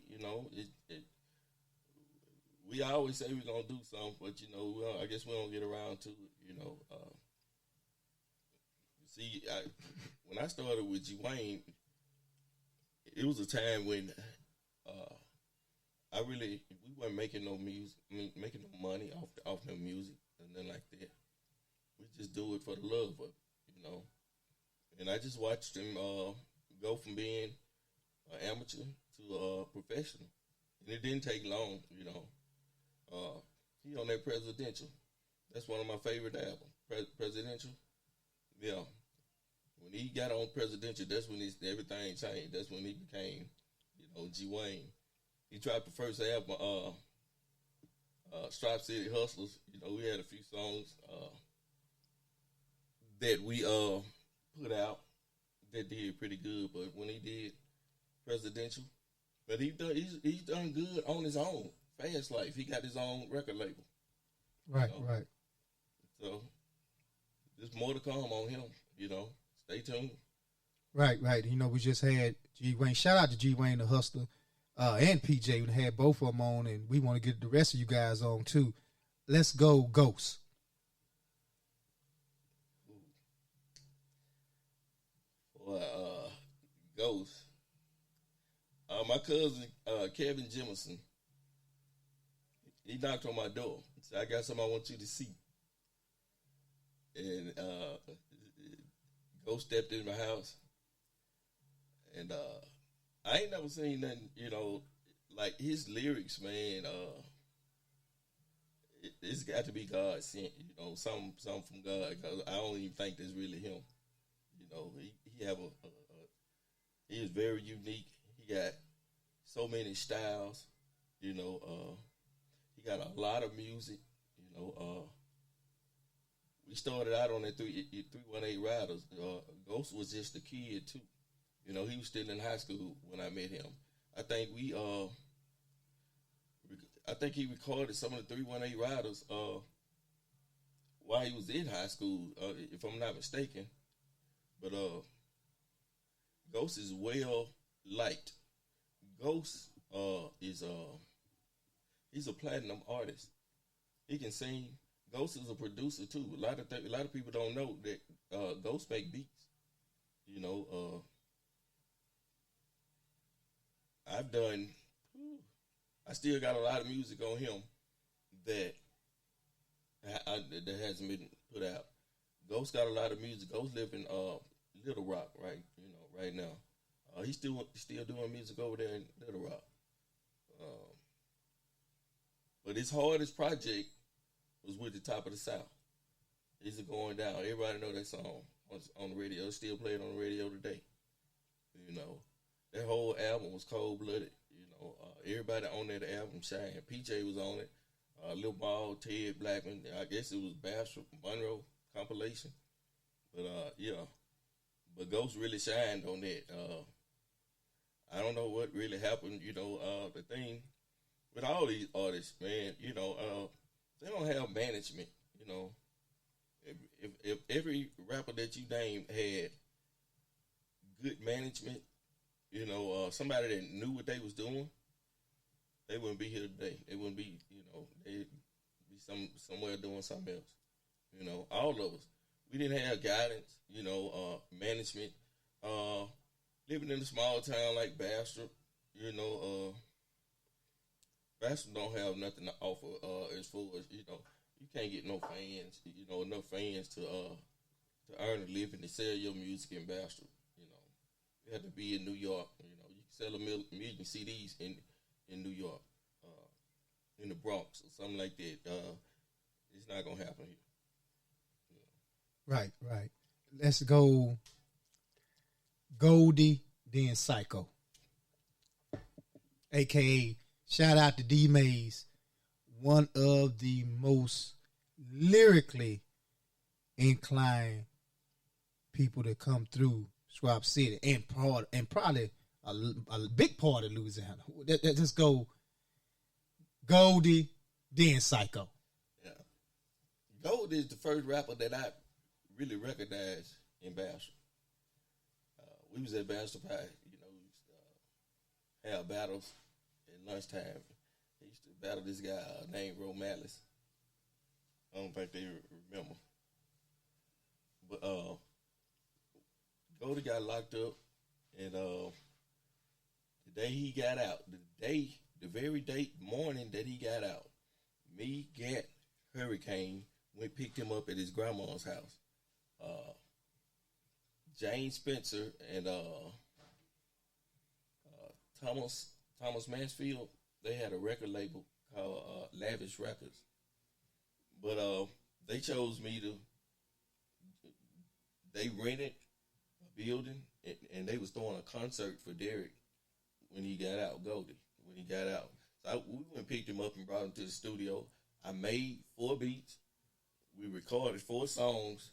We always say we're gonna do something, but I guess we don't get around to it. See, when I started with G Wayne, it was a time when we weren't making no music, making no money off no music and nothing like that. We just do it for the love of it, And I just watched him go from being an amateur to a professional, and it didn't take long, He on that Presidential. That's one of my favorite albums, Presidential. Yeah. When he got on Presidential, that's when everything changed. That's when he became, G Wayne. He dropped the first album, Strop City Hustlers. We had a few songs that we put out that did pretty good. But when he did Presidential, but he's done good on his own. Fast Life, he got his own record label. Right, right. So there's more to come on him. Stay tuned. Right. We just had G Wayne. Shout out to G Wayne the Hustler and PJ. We had both of them on, and we want to get the rest of you guys on too. Let's go, Ghost. Well, Ghost. My cousin Kevin Jemison, he knocked on my door. He said, "I got something I want you to see." And Ghost stepped in my house, and I ain't never seen nothing, like his lyrics, man. It's got to be God sent, something from God. Cause I don't even think that's really him. He is very unique. He got so many styles. He got a lot of music. We started out on that 318 Riders. Ghost was just a kid too. He was still in high school when I met him. I think he recorded some of the 318 Riders while he was in high school, if I'm not mistaken. But Ghost is well liked. Ghost he's a platinum artist. He can sing. Ghost is a producer too. A lot of people don't know that Ghost make beats. I still got a lot of music on him that hasn't been put out. Ghost got a lot of music. Ghost live in Little Rock, right now. He's still doing music over there in Little Rock. But his hardest project was with the Top of the South. Is it going down? Everybody know that song on the radio. It's still played on the radio today. That whole album was cold-blooded. Everybody on that album shined. PJ was on it. Lil Ball, Ted Blackman. I guess it was Bastard Monroe compilation. But yeah. But Ghost really shined on that. I don't know what really happened. The thing with all these artists, man. They don't have management. If every rapper that you name had good management, somebody that knew what they was doing, they wouldn't be here today. They wouldn't be, they'd be somewhere doing something else. All of us. We didn't have guidance, management. Living in a small town like Bastrop, Bastrop don't have nothing to offer as far as, you can't get no fans, enough fans to earn a living to sell your music in Bastrop. You have to be in New York. You can sell a million CDs in New York, in the Bronx or something like that. It's not gonna happen here. Right. Let's go Goldie, then Psycho. AKA, shout out to D Mays, one of the most lyrically inclined people that come through Strop City and probably a big part of Louisiana. Let's go Goldie, then Psycho. Yeah. Goldie is the first rapper that I really recognized in Bastrop. we was at Bachelor Pie. You know, we used to have battles at lunchtime. He used to battle this guy named Ro Malice. I don't think they remember. But Goldie got locked up, and the day he got out, the very day morning that he got out, me, Gat, Hurricane went picked him up at his grandma's house. Jane Spencer and Thomas Mansfield, they had a record label called Lavish Records. But they chose me to. They rented a building, and they was throwing a concert for Derek when he got out, Goldie, when he got out. So we went and picked him up and brought him to the studio. I made 4 beats. We recorded 4 songs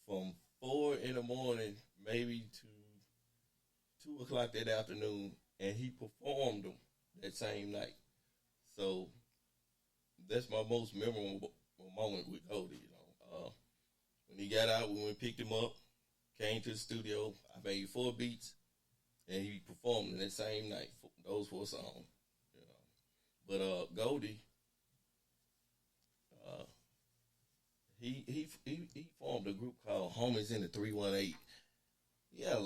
from 4 in the morning, maybe to 2 o'clock that afternoon, and he performed them that same night. So that's my most memorable moment with Goldie. You know, when he got out, we went and picked him up, came to the studio. I made 4 beats, and he performed them that same night. Those 4 songs. You know, but Goldie, he formed a group called Homies in the 318. Yeah,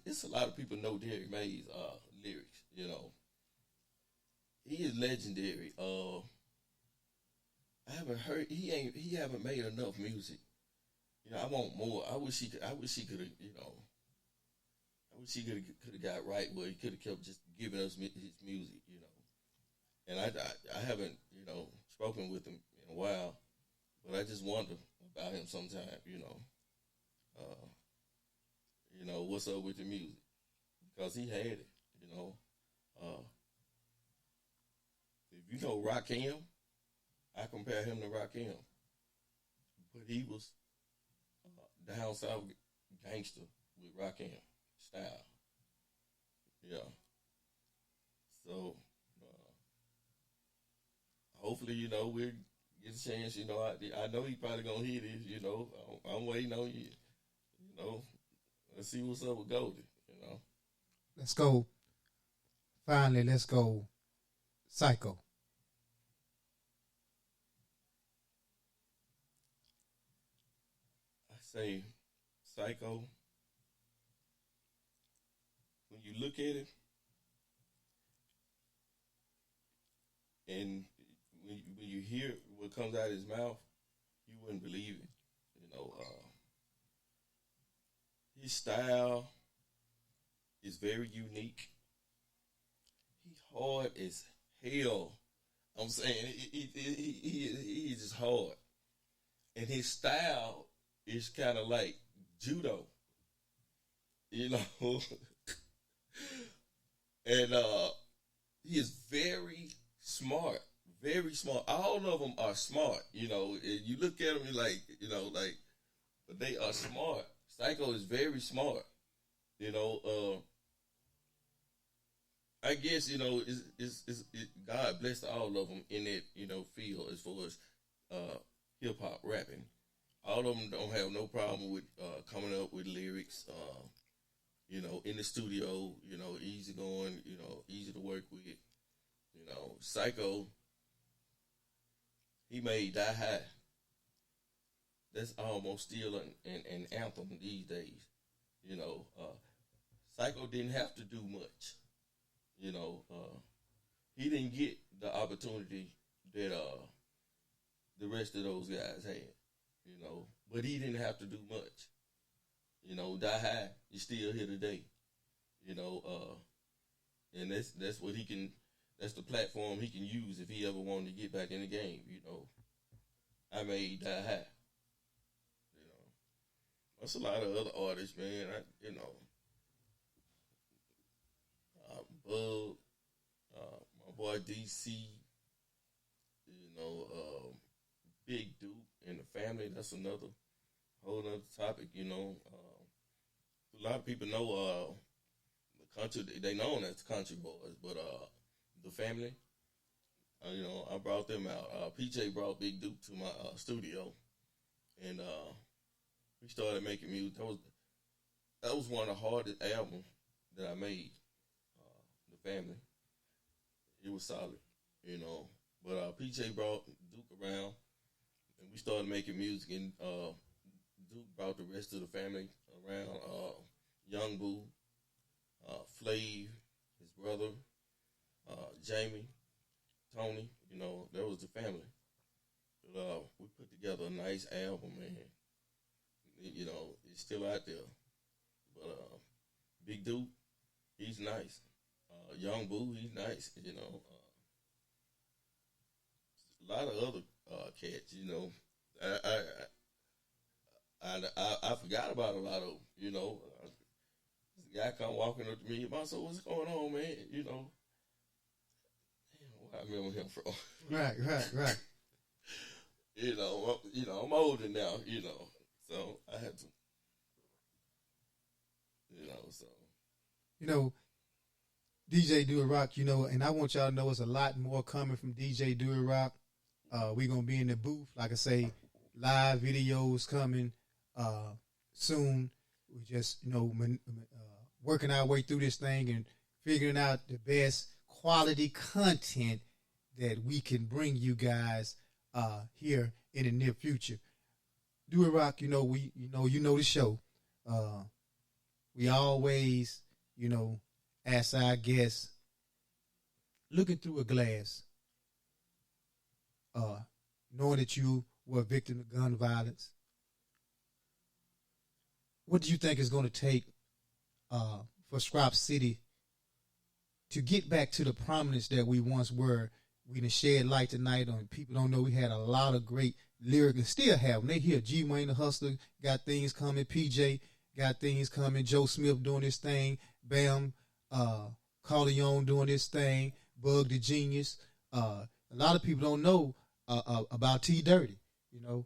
it's a lot of people know Derek May's lyrics. You know, he is legendary. I haven't heard he haven't made enough music. You know, I want more. I wish he could have. You know, I wish he could have got right where he could have kept just giving us his music. You know, and I haven't spoken with him in a while, but I just wonder about him sometime. You know, what's up with the music, because he had it. You know, if you know Rakim, I compare him to Rakim, but he was down south gangster with Rakim style. Yeah. So hopefully, we'll get a chance. I know he probably gonna hear this. I'm waiting on you. Let's see what's up with Goldie. Let's go. Finally, let's go. Psycho. I say Psycho. When you look at it, and when you hear what comes out of his mouth, you wouldn't believe it. His style is very unique. He hard as hell. I'm saying he is just hard, and his style is kind of like judo. And he is very smart, very smart. All of them are smart. And you look at them, you're like, but they are smart. Psycho is very smart. I guess God bless all of them in that field as far as hip hop rapping. All of them don't have no problem with coming up with lyrics. In the studio, easy going, easy to work with. Psycho, he made Die High. That's almost still an anthem these days. Psycho didn't have to do much. He didn't get the opportunity that the rest of those guys had. But he didn't have to do much. Die High is still here today. And that's what he can. That's the platform he can use if he ever wanted to get back in the game. I made Die High. There's a lot of other artists, man. Bug, my boy DC, Big Duke and the family. That's another whole other topic. A lot of people know the country. They known as country boys, but the family. I brought them out. PJ brought Big Duke to my studio, and we started making music. that was one of the hardest albums that I made. The Family. It was solid, you know. But PJ brought Duke around, and we started making music, and Duke brought the rest of the family around. Young Boo, Flav, his brother, Jamie, Tony, you know, that was the family. But, we put together a nice album, man. You know, it's still out there. But Big Duke, he's nice. Young Boo, he's nice, you know. A lot of other cats, you know. I forgot about a lot of them, you know. This guy come walking up to me, so what's going on, man? You know. Damn, where I remember him from. Right. You know, I'm older now, you know. So I had to, you know, so. You know, DJ Doi Rock, you know, and I want y'all to know it's a lot more coming from DJ Doi Rock. We're going to be in the booth, like I say, live videos coming soon. We just, you know, working our way through this thing and figuring out the best quality content that we can bring you guys here in the near future. Doi Rock, you know, you know the show. We always, you know, ask our guests, looking through a glass, knowing that you were a victim of gun violence, what do you think is going to take for Strop City to get back to the prominence that we once were? We done shed light tonight on people don't know we had a lot of great lyrics and still have them. They hear G Wayne the Hustler got things coming, PJ got things coming, Joe Smith doing his thing, Bam, Corleone doing his thing, Bug the Genius. A lot of people don't know about T Dirty, you know,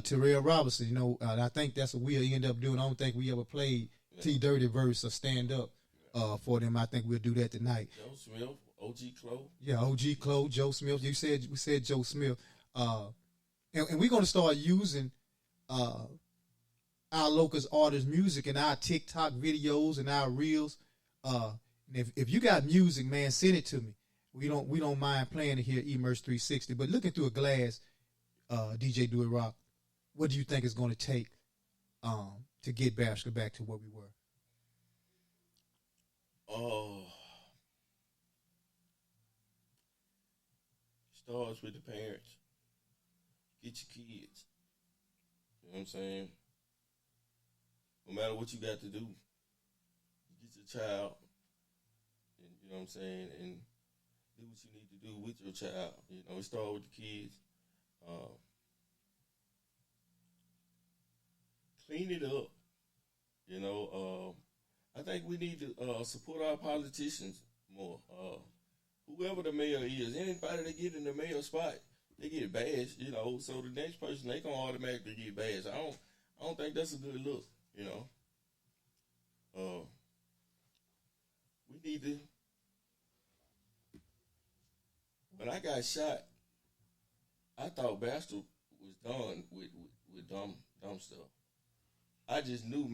Terrell Robinson, you know, and I think that's what we'll end up doing. I don't think we ever played T Dirty verse or stand up for them. I think we'll do that tonight. Joe Smith, OG Clo. Yeah, OG Clo, Joe Smith. We said Joe Smith. And we're going to start using our local artists' music in our TikTok videos and our reels. And if you got music, man, send it to me. We don't mind playing it here, Emerge 360. But looking through a glass, DJ Doi Rock, what do you think is going to take to get Bachelor back to where we were? Oh, starts with the parents. Get your kids. You know what I'm saying? No matter what you got to do, get your child. And, you know what I'm saying? And do what you need to do with your child. You know, it starts with the kids. Clean it up. You know, I think we need to support our politicians more. Whoever the mayor is, anybody that get in the mayor spot, they get bashed, you know. So the next person, they gonna automatically get bashed. I don't think that's a good look, you know. We need to. When I got shot, I thought Bastard was done with dumb stuff. I just knew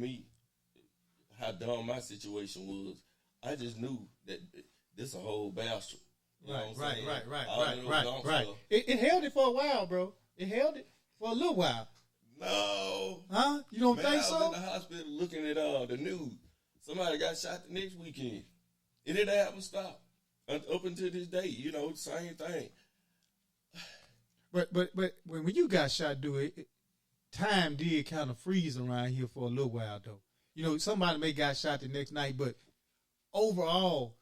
how dumb my situation was. I just knew that this a whole Bastard. You know what I'm saying? Right. It held it for a while, bro. It held it for a little while. No. Huh? You don't think so? I was in the hospital looking at the news. Somebody got shot the next weekend. It didn't happen stop. Up until this day, you know, same thing. But when you got shot, time did kind of freeze around here for a little while, though. You know, somebody may got shot the next night, but overall,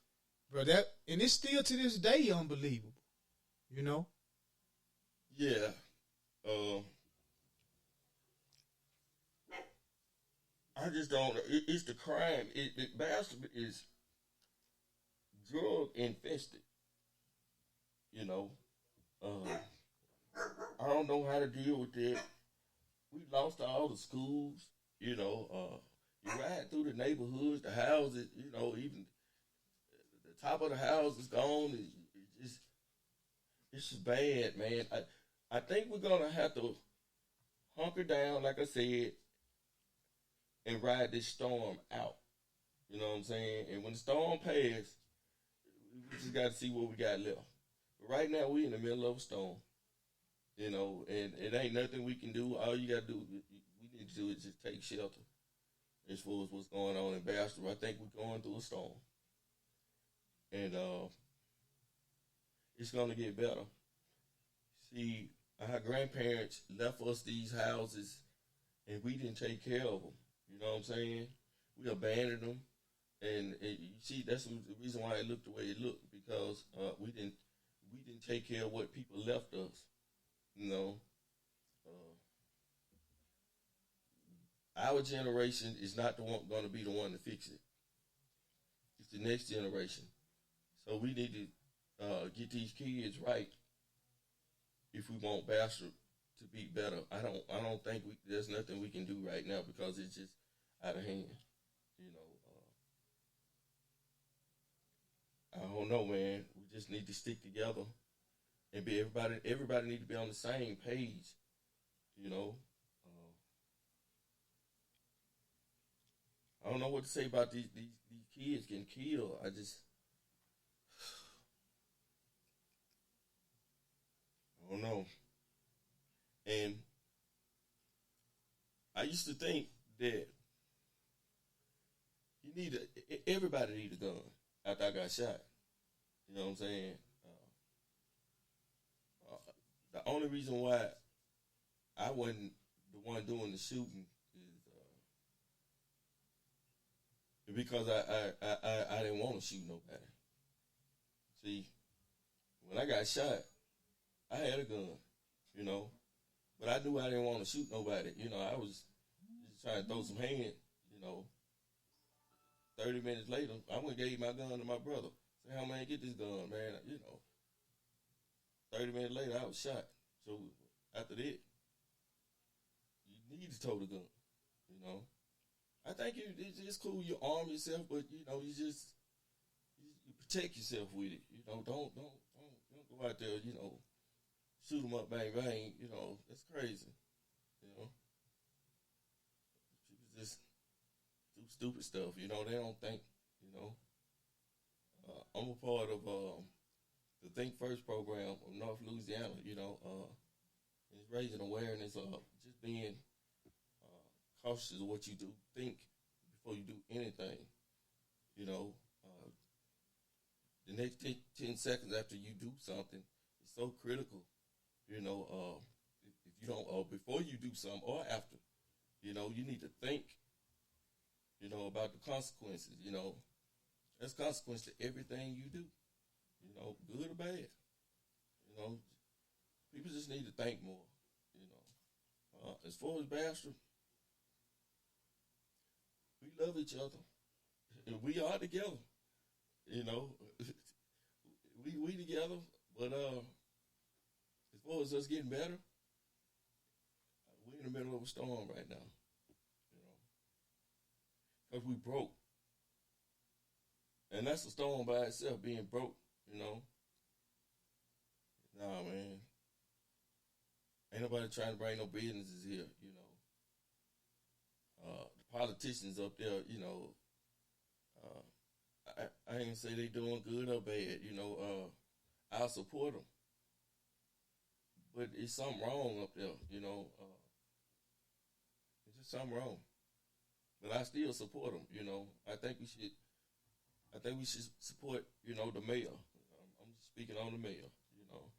bro, and it's still to this day unbelievable. You know? Yeah. I just don't. It's the crime. Bastard is drug infested. You know. I don't know how to deal with that. We lost all the schools. You know. You ride through the neighborhoods, the houses. You know, even the top of the house is gone. It's just bad, man. I think we're gonna have to hunker down, like I said, and ride this storm out. You know what I'm saying? And when the storm passes, we just got to see what we got left. But right now, we in the middle of a storm. You know, and it ain't nothing we can do. All you got to do, we need to do is just take shelter as far as what's going on in Bastrop. I think we're going through a storm. And it's going to get better. See, our grandparents left us these houses, and we didn't take care of them. You know what I'm saying? We abandoned them. And you see, that's the reason why it looked the way it looked, because we didn't take care of what people left us. You know, our generation is not going to be the one to fix it. It's the next generation. So we need to get these kids right if we want Bastrop to be better. I don't think there's nothing we can do right now because it's just out of hand. You know, I don't know, man. We just need to stick together and be everybody need to be on the same page, you know. I don't know what to say about these kids getting killed. I don't know. And I used to think that everybody need a gun after I got shot. You know what I'm saying? The only reason why I wasn't the one doing the shooting is because I didn't want to shoot nobody. See, when I got shot, I had a gun, you know, but I knew I didn't want to shoot nobody. You know, I was just trying to throw some hand, you know. 30 minutes later, I went and gave my gun to my brother. Say, how man, get this gun, man, you know. 30 minutes later, I was shot. So after that, you need to tow the gun, you know. I think it's cool you arm yourself, but you know you protect yourself with it. You know, don't go out there, you know, shoot them up, bang bang. You know, that's crazy. You know, people just do stupid stuff. You know, they don't think. You know, I'm a part of the Think First program of North Louisiana. You know, it's raising awareness of just being cautious of what you do. Think before you do anything. You know, the next 10 seconds after you do something is so critical. You know, if you don't, or before you do something or after, you know, you need to think, you know, about the consequences. You know, there's consequence to everything you do. You know, good or bad. You know, people just need to think more. You know, as far as Bastrop, we love each other. And we are together. You know, we together. But as far as us getting better, we're in the middle of a storm right now. You know, because we broke. And that's a storm by itself, being broke. You know. Nah, man. Ain't nobody trying to bring no businesses here. You know. The politicians up there, you know, I ain't gonna say they doing good or bad, you know, I'll support them. But it's something wrong up there, you know, it's just something wrong. But I still support them, you know. I think we should support, you know, the mayor. I'm speaking on the mayor, you know.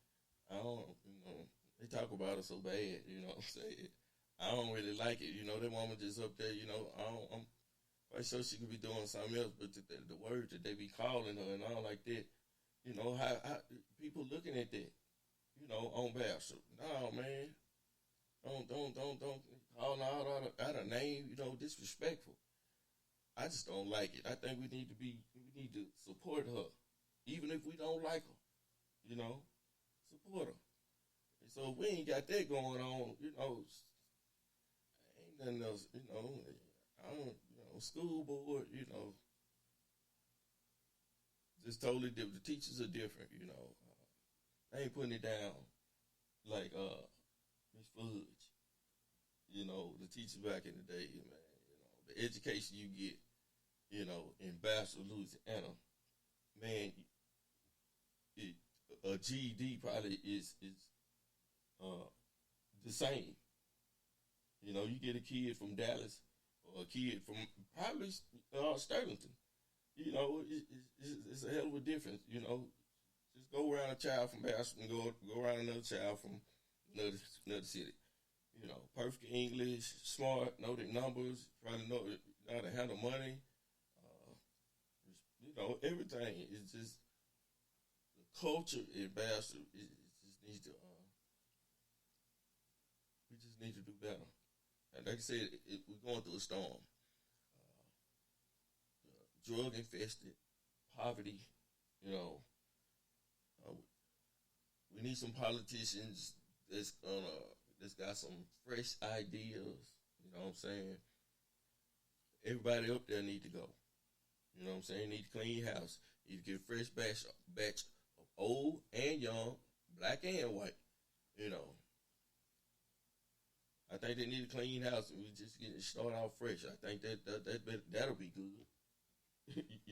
I don't, you know, they talk about it so bad, you know what I'm saying. I don't really like it, you know. That woman just up there, you know. I'm quite sure she could be doing something else, but the words that they be calling her and all like that, you know, how people looking at that, you know, on Bastrop. No, man, don't call her out of name, you know, disrespectful. I just don't like it. I think we need to support her, even if we don't like her, you know, support her. And so if we ain't got that going on, you know. Nothing else, you know. I don't, you know, school board, you know, just totally different. The teachers are different, you know. They ain't putting it down like Miss Fudge, you know, the teachers back in the day, man. You know, the education you get, in Bastrop, Louisiana, man, a GED probably is the same. You get a kid from Dallas or a kid from probably Sterlington. It's a hell of a difference. Just go around a child from Bastrop and go around another child from another city. Perfect English, smart, know their numbers, probably know how to handle money. Everything. It's just the culture in Bastrop. It just needs to. We just need to do better. And like I said, we're going through a storm. Drug infested, poverty. We need some politicians that's got some fresh ideas. You know what I'm saying? Everybody up there need to go. You know what I'm saying? Need to clean house. Need to get a fresh batch of old and young, black and white. I think they need to clean house. We just get it start out fresh. I think that'll be good.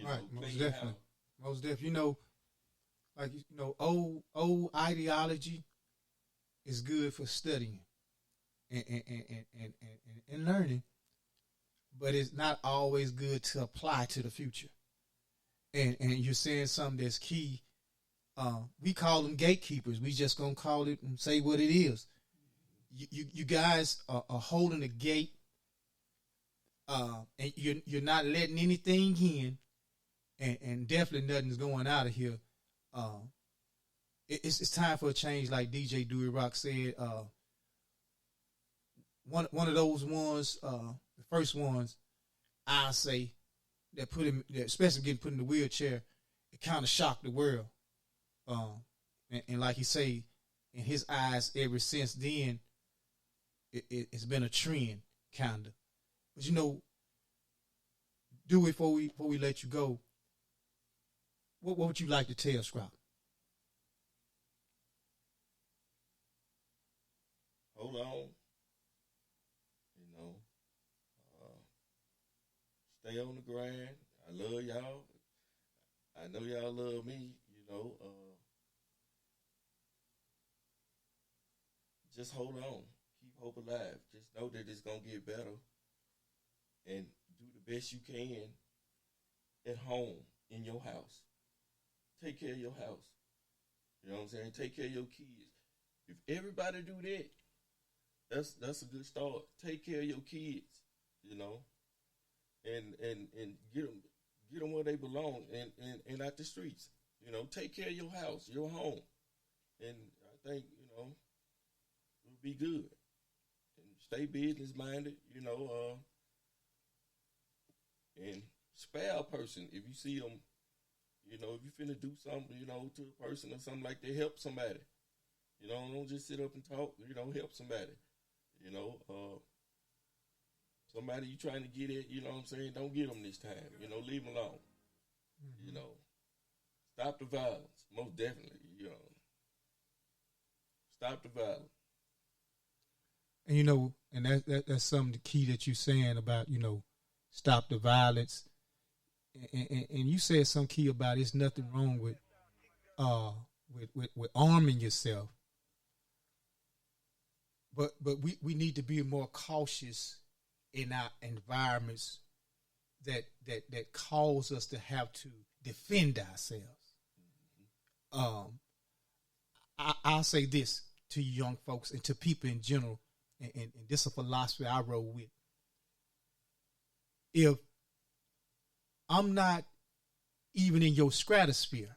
Right, most definitely. Most definitely. Old ideology is good for studying and learning, but it's not always good to apply to the future. And you're saying something that's key. We call them gatekeepers. We just gonna call it and say what it is. You guys are holding the gate, and you're not letting anything in, and definitely nothing's going out of here. It's time for a change, like DJ Doi Rock said. One of those ones, the first ones, I say, that put him, that especially getting put in the wheelchair, it kind of shocked the world. And like he say, in his eyes, ever since then, it's been a trend, kinda. But Dewey, before we let you go, what would you like to tell Strop? Hold on. Stay on the grind. I love y'all. I know y'all love me. Just hold on. Keep hope alive. Just know that it's going to get better. And do the best you can at home, in your house. Take care of your house. You know what I'm saying? Take care of your kids. If everybody do that, that's a good start. Take care of your kids, and get them where they belong and out the streets. Take care of your house, your home. And I think, it'll be good. And stay business minded, and spare a person if you see them, if you finna do something, to a person or something like that, help somebody. Don't just sit up and talk, help somebody. Somebody you trying to get at, what I'm saying, don't get them this time, leave them alone. Mm-hmm. Stop the violence, most definitely, Stop the violence. And and that's something the key that you're saying about, stop the violence. And you said some key about it's nothing wrong with arming yourself. But we need to be more cautious in our environments that cause us to have to defend ourselves. I'll say this to young folks and to people in general, and this is a philosophy I roll with. If I'm not even in your stratosphere,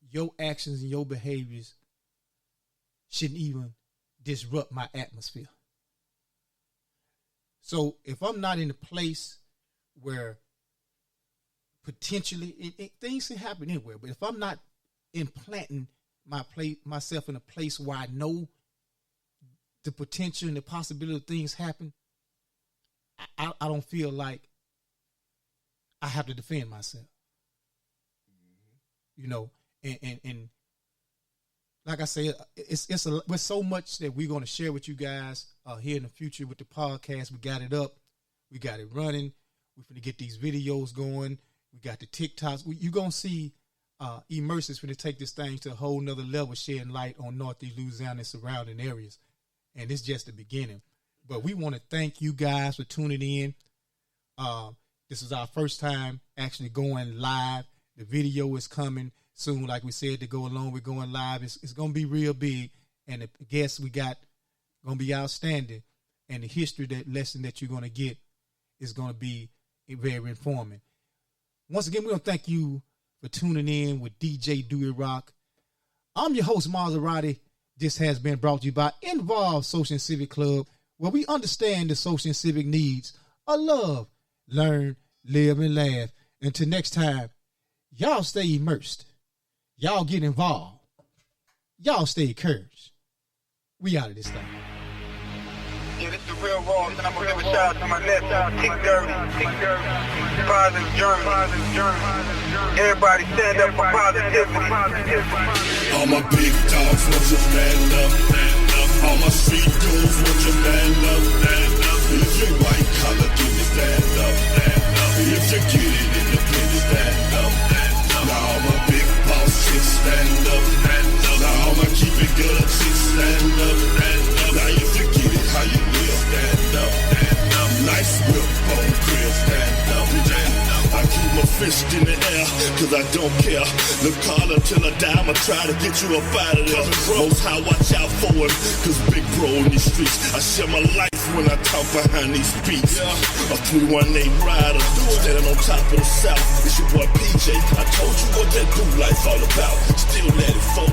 your actions and your behaviors shouldn't even disrupt my atmosphere. So if I'm not in a place where potentially things can happen anywhere, but if I'm not implanting myself in a place where I know the potential and the possibility of things happen, I don't feel like I have to defend myself. And like I said, with so much that we're going to share with you guys here in the future with the podcast. We got it up. We got it running. We're going to get these videos going. We got the TikToks. You're going to see Immerse is going to take this thing to a whole nother level, shedding light on Northeast Louisiana and surrounding areas. And it's just the beginning. But we want to thank you guys for tuning in. This is our first time actually going live. The video is coming soon, like we said, to go along with going live. It's going to be real big. And the guests we got going to be outstanding. And the history, that lesson that you're going to get is going to be very informing. Once again, we want to thank you for tuning in with DJ Doi Rock. I'm your host, Maserati. This has been brought to you by Involved Social and Civic Club, where we understand the social and civic needs of love, learn, live, and laugh. Until next time, y'all stay immersed. Y'all get involved. Y'all stay encouraged. We out of this thing. Yeah, this is the real raw, and I'm gonna give a shout out to my left, Kick Dirty, Positive Journey. Everybody stand up for positivity. All my big dogs want you stand up. All my street dudes want you stand up. If you white collar, give me stand up. If you get it independent, stand up. Now all my big boss chicks stand up. Now all my keep it good chicks stand up. Now if you get it how you will, stand up. Nice whip on crib, stand up. I keep my fist in the air, cause I don't care. Look harder till I die, I'ma try to get you up out of there. Most high, watch out for him, cause big bro in these streets. I share my life when I talk behind these beats. A 318 rider, standing on top of the South. It's your boy PJ, I told you what that do life all about. Still let it folk.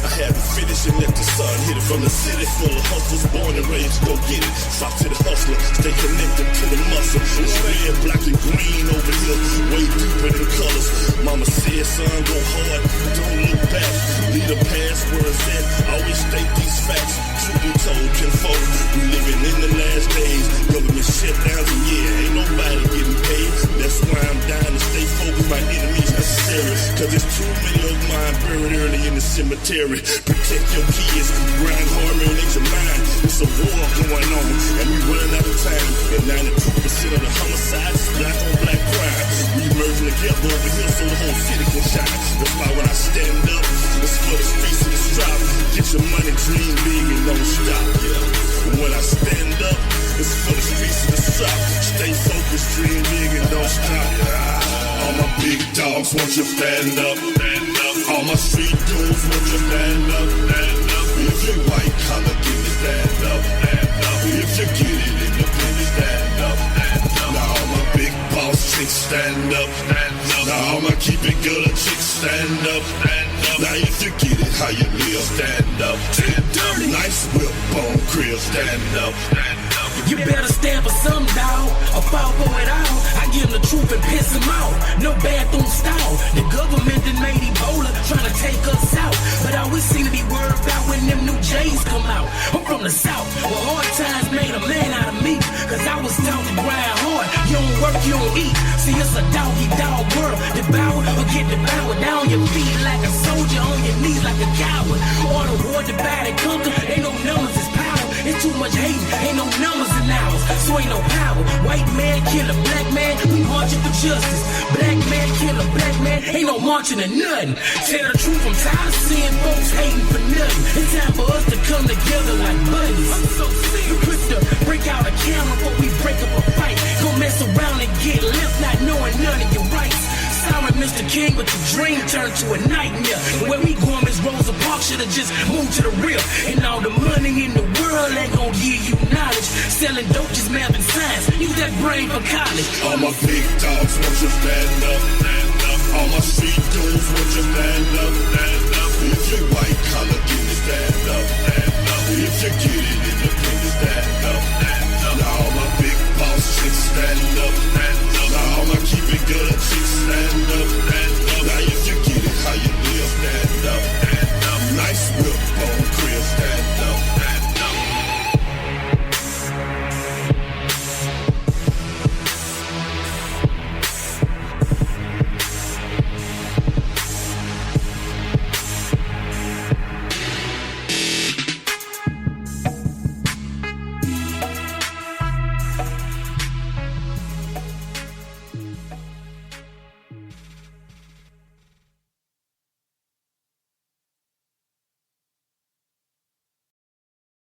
I had to finish and let the sun hit it from the city full of hustlers, born and raised, go get it. Talk to the hustler, stay connected to the muscle. It's red, black, and green over here, way deeper than colors. Mama said, son, go hard, don't look back. Leave the past where it's at, always state these facts. Truth be told, kinfolk, we living in the last days. Government shutdowns, and yeah, ain't nobody getting paid. That's why I'm dying to stay focused, my enemies necessary. Cause there's too many of mine buried early in the cemetery. Protect your kids, grind hard, marinate your mind. It's a war going on, and we running out of time. And 92% of the homicides is black on black crime. We merging together over here so the whole city can shine. That's why when I stand up, it's for the streets and the Strop. Get your money, dream big, and don't stop. Yeah. When I stand up, it's for the streets and the Strop. Stay focused, dream big, and don't stop. All my big dogs want you stand up. All my street dudes want you stand up. If you white collar, give me stand up. If you get it independent, stand up. Now all my big boss chicks stand up. Now all my keep it good chicks stand up. Now if you get it how you live, stand up. Nice whip on crib, stand up. You better stand for some, dawg, or fall for it all. I give him the truth and piss him off. No bathroom stall. The government done made Ebola, trying to take us out. But all we seem to be worried about when them new J's come out. I'm from the South, where hard times made a man out of me. Cause I was taught to grind hard. You don't work, you don't eat. See, it's a dog-eat-dog world. Devour or get devoured. Down your feet like a soldier, on your knees like a coward. Or the war divide and conquer. Ain't no numbers, it's power. It's too much hate, ain't no numbers in ours. So ain't no power. White man kill a black man, we marching for justice. Black man kill a black man, ain't no marching or nothing. Tell the truth, I'm tired of seeing folks hating for nothing. It's time for us to come together like buddies. I'm so sick. You quick to break out a camera before we break up a fight. Go mess around and get left not knowing none of your rights. Sorry, Mr. King, but your dream turned to a nightmare. Where we going, Miss Rosa Parks should've just moved to the real. And all the money in the world ain't gon' give you knowledge. Selling dope just math and science. Use that brain for college. All my big dogs want you stand up. All my street dudes want you stand up. If you white collar, give me stand up. If you get it independent, stand up. Now all my big boss chicks stand up.